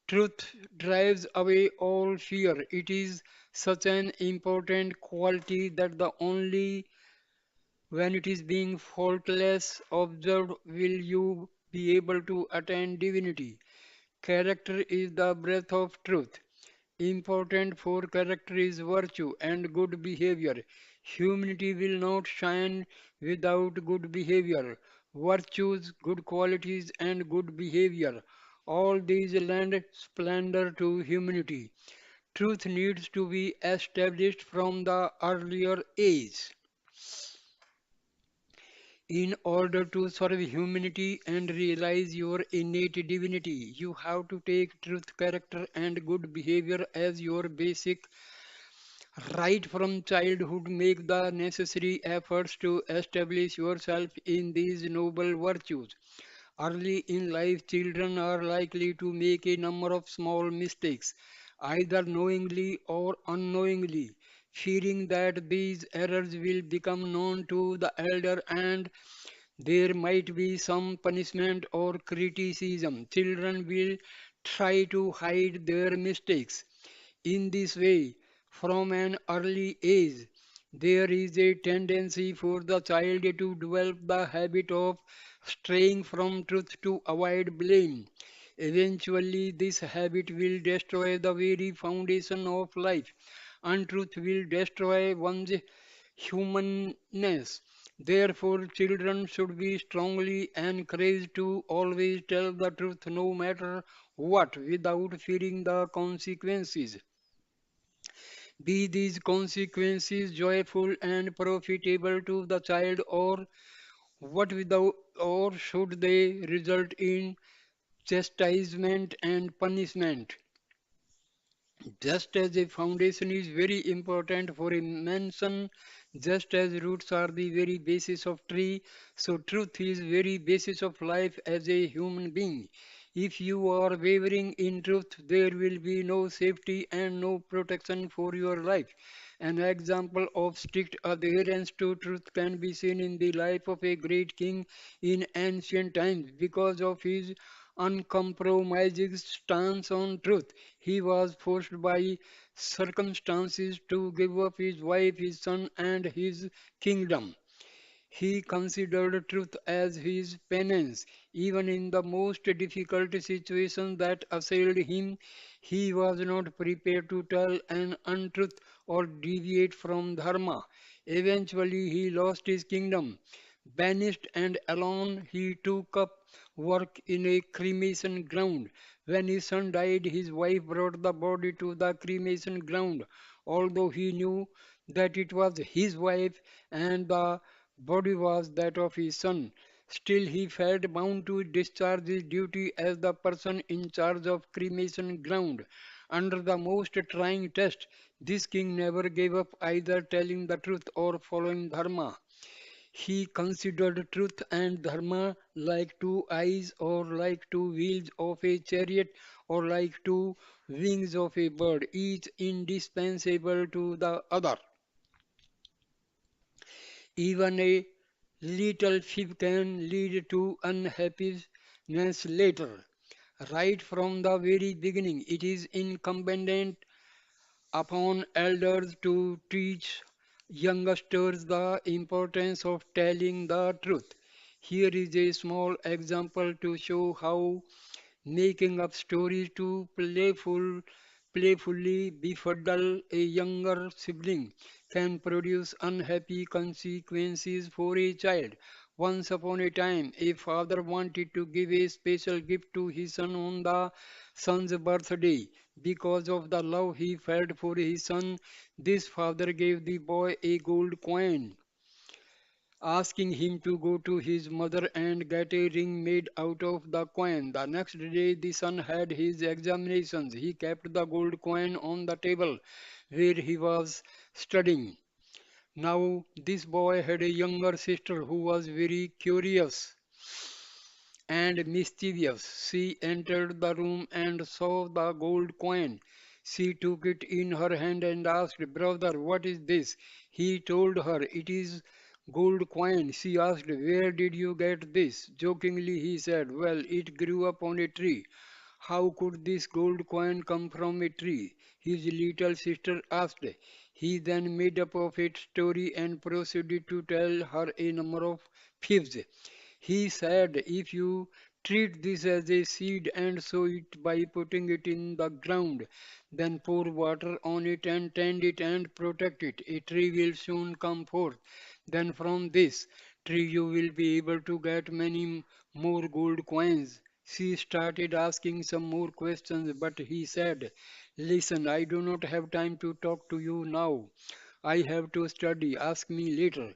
Speaker 1: Truth drives away all fear. It is such an important quality that the only when it is being faultless observed will you be able to attain divinity. Character is the breath of truth. Important for character is virtue and good behavior. Humanity will not shine without good behavior. Virtues, good qualities, and good behavior. All these lend splendor to humanity. Truth needs to be established from the earlier age. In order to serve humanity and realize your innate divinity, you have to take truth, character, and good behavior as your basic right from childhood. Make the necessary efforts to establish yourself in these noble virtues. Early in life, children are likely to make a number of small mistakes, either knowingly or unknowingly, fearing that these errors will become known to the elder and there might be some punishment or criticism. Children will try to hide their mistakes. In this way, from an early age, there is a tendency for the child to develop the habit of straying from truth to avoid blame. Eventually, this habit will destroy the very foundation of life. Untruth will destroy one's humanness. Therefore, children should be strongly encouraged to always tell the truth no matter what, without fearing the consequences. Be these consequences joyful and profitable to the child, or should they result in chastisement and punishment? Just as a foundation is very important for a mansion, just as roots are the very basis of tree, so truth is very basis of life as a human being. If you are wavering in truth, there will be no safety and no protection for your life. An example of strict adherence to truth can be seen in the life of a great king in ancient times. Because of his uncompromising stance on truth, he was forced by circumstances to give up his wife, his son, and his kingdom. He considered truth as his penance. Even in the most difficult situations that assailed him, he was not prepared to tell an untruth or deviate from dharma. Eventually, he lost his kingdom. Banished and alone, he took up work in a cremation ground. When his son died, his wife brought the body to the cremation ground. Although he knew that it was his wife and the body was that of his son, still he felt bound to discharge his duty as the person in charge of cremation ground. Under the most trying test, this king never gave up either telling the truth or following dharma. He considered truth and dharma like two eyes, or like two wheels of a chariot, or like two wings of a bird, each indispensable to the other. Even a little fib can lead to unhappiness later. Right from the very beginning, it is incumbent upon elders to teach youngsters the importance of telling the truth. Here is a small example to show how making up stories to playfully befuddle a younger sibling can produce unhappy consequences for a child. Once upon a time, a father wanted to give a special gift to his son on the son's birthday. Because of the love he felt for his son, this father gave the boy a gold coin, asking him to go to his mother and get a ring made out of the coin. The next day, the son had his examinations. He kept the gold coin on the table where he was studying. Now, this boy had a younger sister who was very curious and mischievous. She entered the room and saw the gold coin. She took it in her hand and asked, "Brother, what is this?" He told her, "It is gold coin." She asked, "Where did you get this?" Jokingly he said, "Well, it grew up on a tree." "How could this gold coin come from a tree?" his little sister asked. He then made up of it story and proceeded to tell her a number of fibs. He said, "If you treat this as a seed and sow it by putting it in the ground, then pour water on it and tend it and protect it, a tree will soon come forth. Then from this tree you will be able to get many more gold coins." She started asking some more questions, but he said, "Listen, I do not have time to talk to you now. I have to study. Ask me later."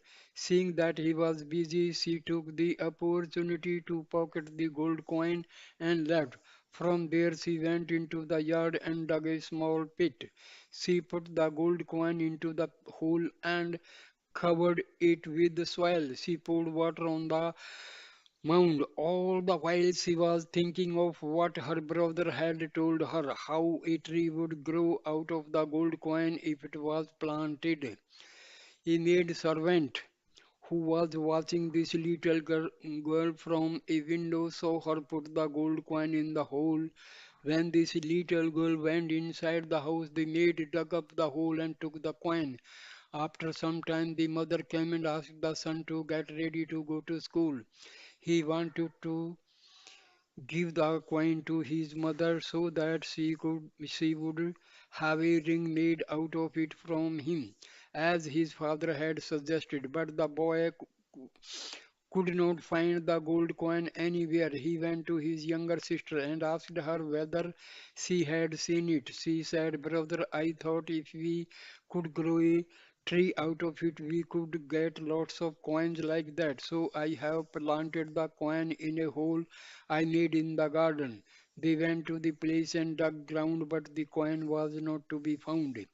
Speaker 1: Seeing that he was busy, she took the opportunity to pocket the gold coin and left. From there, she went into the yard and dug a small pit. She put the gold coin into the hole and covered it with the soil. She poured water on the mound. All the while she was thinking of what her brother had told her, how a tree would grow out of the gold coin if it was planted. A maid servant who was watching this little girl from a window saw her put the gold coin in the hole. When this little girl went inside the house, the maid dug up the hole and took the coin. After some time, the mother came and asked the son to get ready to go to school. He wanted to give the coin to his mother so that she would have a ring made out of it from him, as his father had suggested. But the boy could not find the gold coin anywhere. He went to his younger sister and asked her whether she had seen it. She said, "Brother, I thought if we could grow a tree out of it, we could get lots of coins like that. So I have planted the coin in a hole I made in the garden." They went to the place and dug ground, but the coin was not to be found.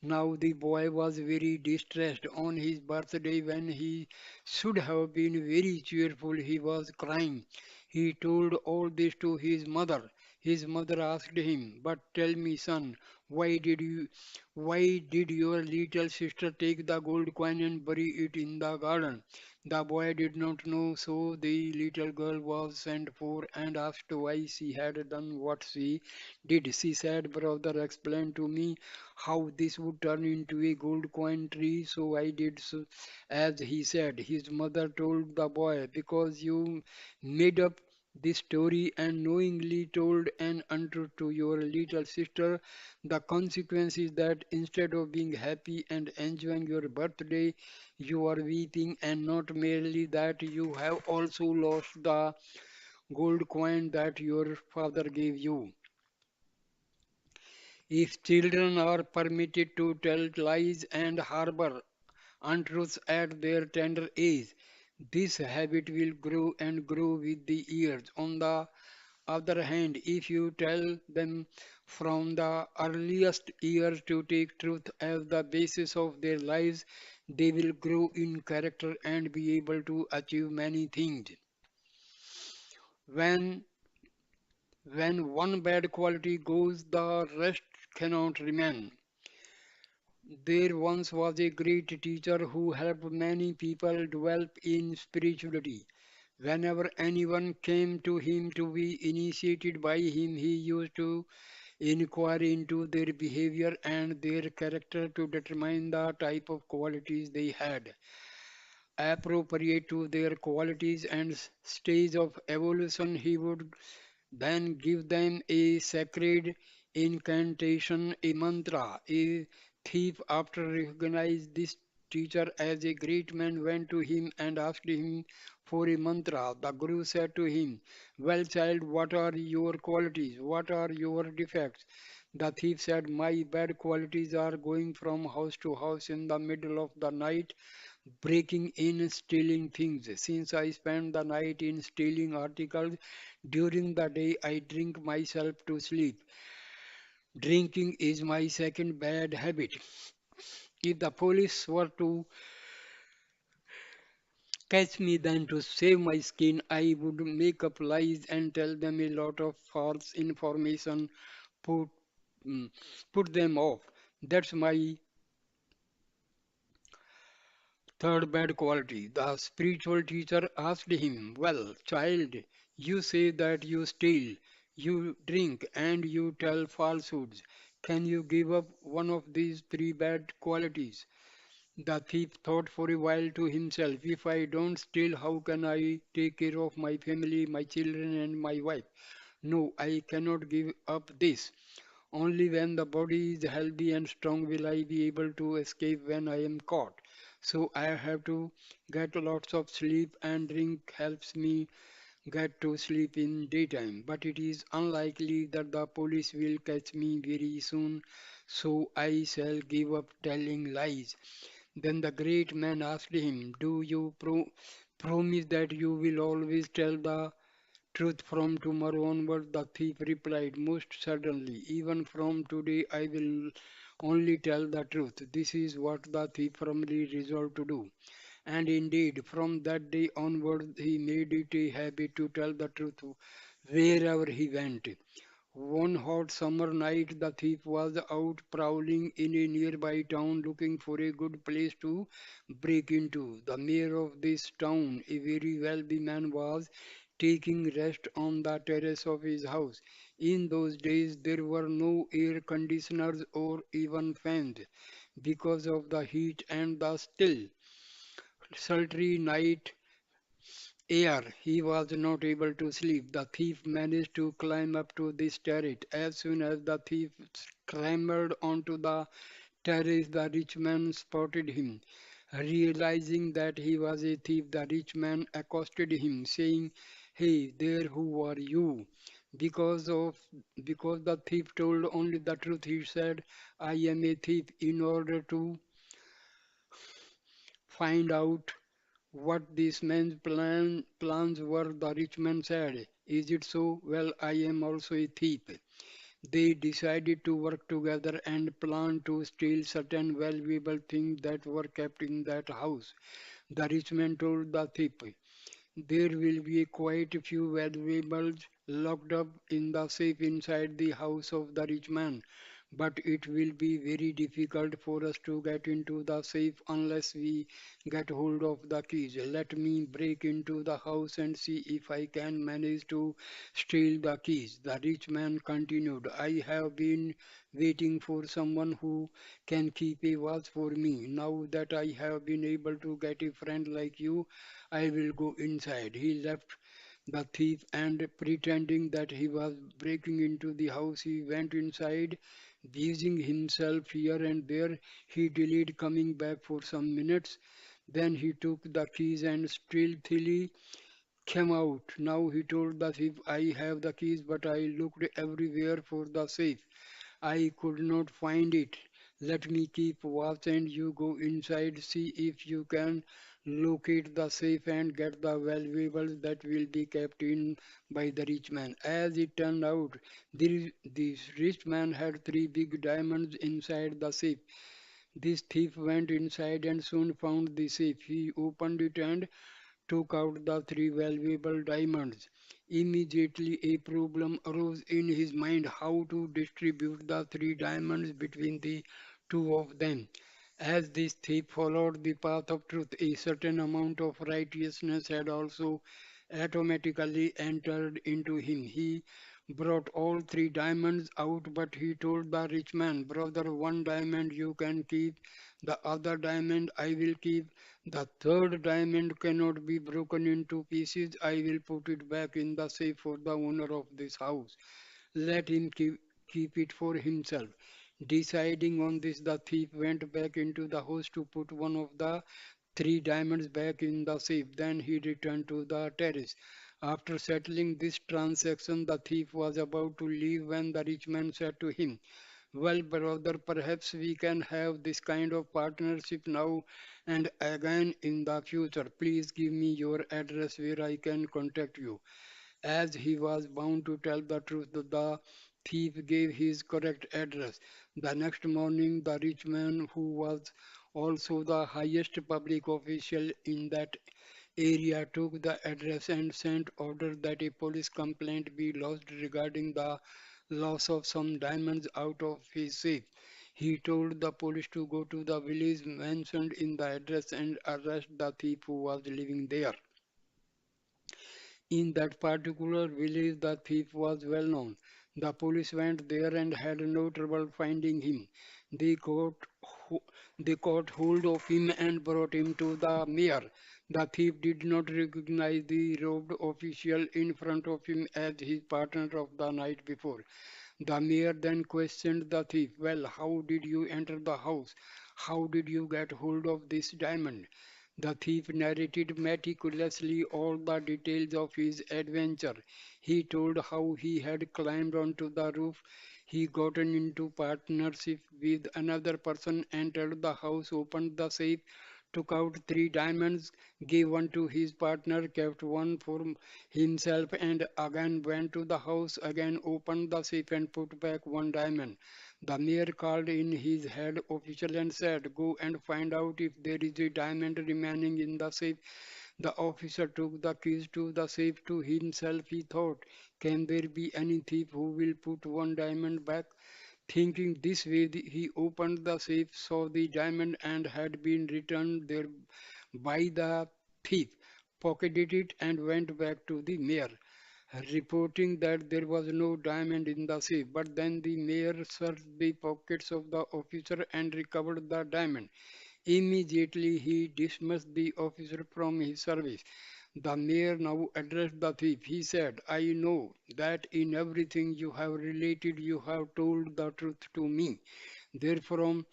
Speaker 1: Now the boy was very distressed. On his birthday, when he should have been very cheerful, he was crying. He told all this to his mother. His mother asked him, "But tell me, son, why did you, why did your little sister take the gold coin and bury it in the garden?" The boy did not know, so the little girl was sent for and asked why she had done what she did. She said, "Brother, explain to me how this would turn into a gold coin tree, so I did so as he said." His mother told the boy, "Because you made up this story and knowingly told an untruth to your little sister, the consequence is that instead of being happy and enjoying your birthday, you are weeping, and not merely that, you have also lost the gold coin that your father gave you." If children are permitted to tell lies and harbor untruths at their tender age, this habit will grow and grow with the years. On the other hand, if you tell them from the earliest years to take truth as the basis of their lives, they will grow in character and be able to achieve many things. When when one bad quality goes, the rest cannot remain. There once was a great teacher who helped many people develop in spirituality. Whenever anyone came to him to be initiated by him, he used to inquire into their behavior and their character to determine the type of qualities they had appropriate to their qualities and stage of evolution. He would then give them a sacred incantation, a mantra. A thief, after recognizing this teacher as a great man, went to him and asked him for a mantra. The Guru said to him, "Well, child, what are your qualities? What are your defects?" The thief said, "My bad qualities are going from house to house in the middle of the night, breaking in, stealing things. Since I spend the night in stealing articles, during the day I drink myself to sleep. Drinking is my second bad habit. If the police were to catch me, then to save my skin, I would make up lies and tell them a lot of false information, put, mm, put them off. That's my third bad quality." The spiritual teacher asked him, "Well, child, you say that you steal, you drink, and you tell falsehoods. Can you give up one of these three bad qualities?" The thief thought for a while to himself, "If I don't steal, how can I take care of my family, my children, and my wife? No, I cannot give up this. Only when the body is healthy and strong will I be able to escape when I am caught. So I have to get lots of sleep, and drink helps me get to sleep in daytime. But it is unlikely that the police will catch me very soon, so I shall give up telling lies." Then the great man asked him, "Do you promise that you will always tell the truth from tomorrow onward?" The thief replied, "Most certainly. Even from today I will only tell the truth." This is what the thief firmly resolved to do. And indeed, from that day onward, he made it a habit to tell the truth wherever he went. One hot summer night, the thief was out prowling in a nearby town looking for a good place to break into. The mayor of this town, a very wealthy man, was taking rest on the terrace of his house. In those days, there were no air conditioners or even fans because of the heat and the still, sultry night. air. He was not able to sleep. The thief managed to climb up to this turret. As soon as the thief scrambled onto the terrace, the rich man spotted him. Realizing that he was a thief, the rich man accosted him, saying, "Hey there, who are you?" Because of because the thief told only the truth, he said, "I am a thief." In order to find out what this man's plans were, the rich man said, "Is it so? Well, I am also a thief." They decided to work together and plan to steal certain valuable things that were kept in that house. The rich man told the thief, "There will be quite a few valuables locked up in the safe inside the house of the rich man, but it will be very difficult for us to get into the safe unless we get hold of the keys. Let me break into the house and see if I can manage to steal the keys." The rich man continued, "I have been waiting for someone who can keep a watch for me. Now that I have been able to get a friend like you, I will go inside." He left the thief and pretending that he was breaking into the house, he went inside, busying himself here and there. He delayed coming back for some minutes. Then he took the keys and stealthily came out. Now he told the thief, "I have the keys, but I looked everywhere for the safe. I could not find it. Let me keep watch and you go inside, see if you can locate the safe and get the valuables that will be kept in by the rich man." As it turned out, this rich man had three big diamonds inside the safe. This thief went inside and soon found the safe. He opened it and took out the three valuable diamonds. Immediately, a problem arose in his mind how to distribute the three diamonds between the two of them. As this thief followed the path of truth, a certain amount of righteousness had also automatically entered into him. He brought all three diamonds out, but he told the rich man, "Brother, one diamond you can keep, the other diamond I will keep. The third diamond cannot be broken into pieces. I will put it back in the safe for the owner of this house. Let him keep it for himself." Deciding on this, the thief went back into the house to put one of the three diamonds back in the safe. Then he returned to the terrace. After settling this transaction, the thief was about to leave when the rich man said to him, "Well, brother, perhaps we can have this kind of partnership now and again in the future. Please give me your address where I can contact you." As he was bound to tell the truth, the thief gave his correct address. The next morning, the rich man, who was also the highest public official in that area, took the address and sent order that a police complaint be lodged regarding the loss of some diamonds out of his safe. He told the police to go to the village mentioned in the address and arrest the thief who was living there. In that particular village, the thief was well known. The police went there and had no trouble finding him. They caught, ho- they caught hold of him and brought him to the mayor. The thief did not recognize the robbed official in front of him as his partner of the night before. The mayor then questioned the thief. "Well, how did you enter the house? How did you get hold of this diamond?" The thief narrated meticulously all the details of his adventure. He told how he had climbed onto the roof, he gotten into partnership with another person, entered the house, opened the safe, took out three diamonds, gave one to his partner, kept one for himself, and again went to the house, again opened the safe and put back one diamond. The mayor called in his head official and said, "Go and find out if there is a diamond remaining in the safe." The officer took the keys to the safe to himself. He thought, "Can there be any thief who will put one diamond back?" Thinking this way, he opened the safe, saw the diamond, and had been returned there by the thief, pocketed it, and went back to the mayor, reporting that there was no diamond in the safe. But then the mayor searched the pockets of the officer and recovered the diamond. Immediately he dismissed the officer from his service. The mayor now addressed the thief. He said, I know that in everything you have related, you have told the truth to me. Therefore,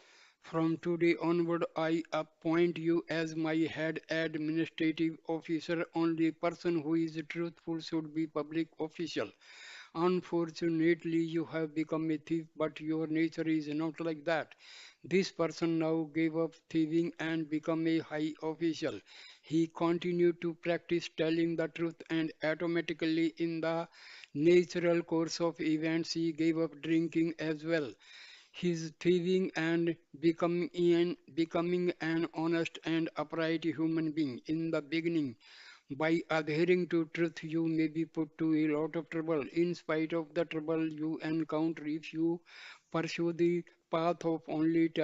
Speaker 1: from today onward, I appoint you as my head administrative officer. Only person who is truthful should be public official. Unfortunately, you have become a thief, but your nature is not like that. This person now gave up thieving and became a high official. He continued to practice telling the truth, and automatically, in the natural course of events, he gave up drinking as well. His thieving and becoming an honest and upright human being. In the beginning, by adhering to truth, you may be put to a lot of trouble. In spite of the trouble you encounter, if you pursue the path of only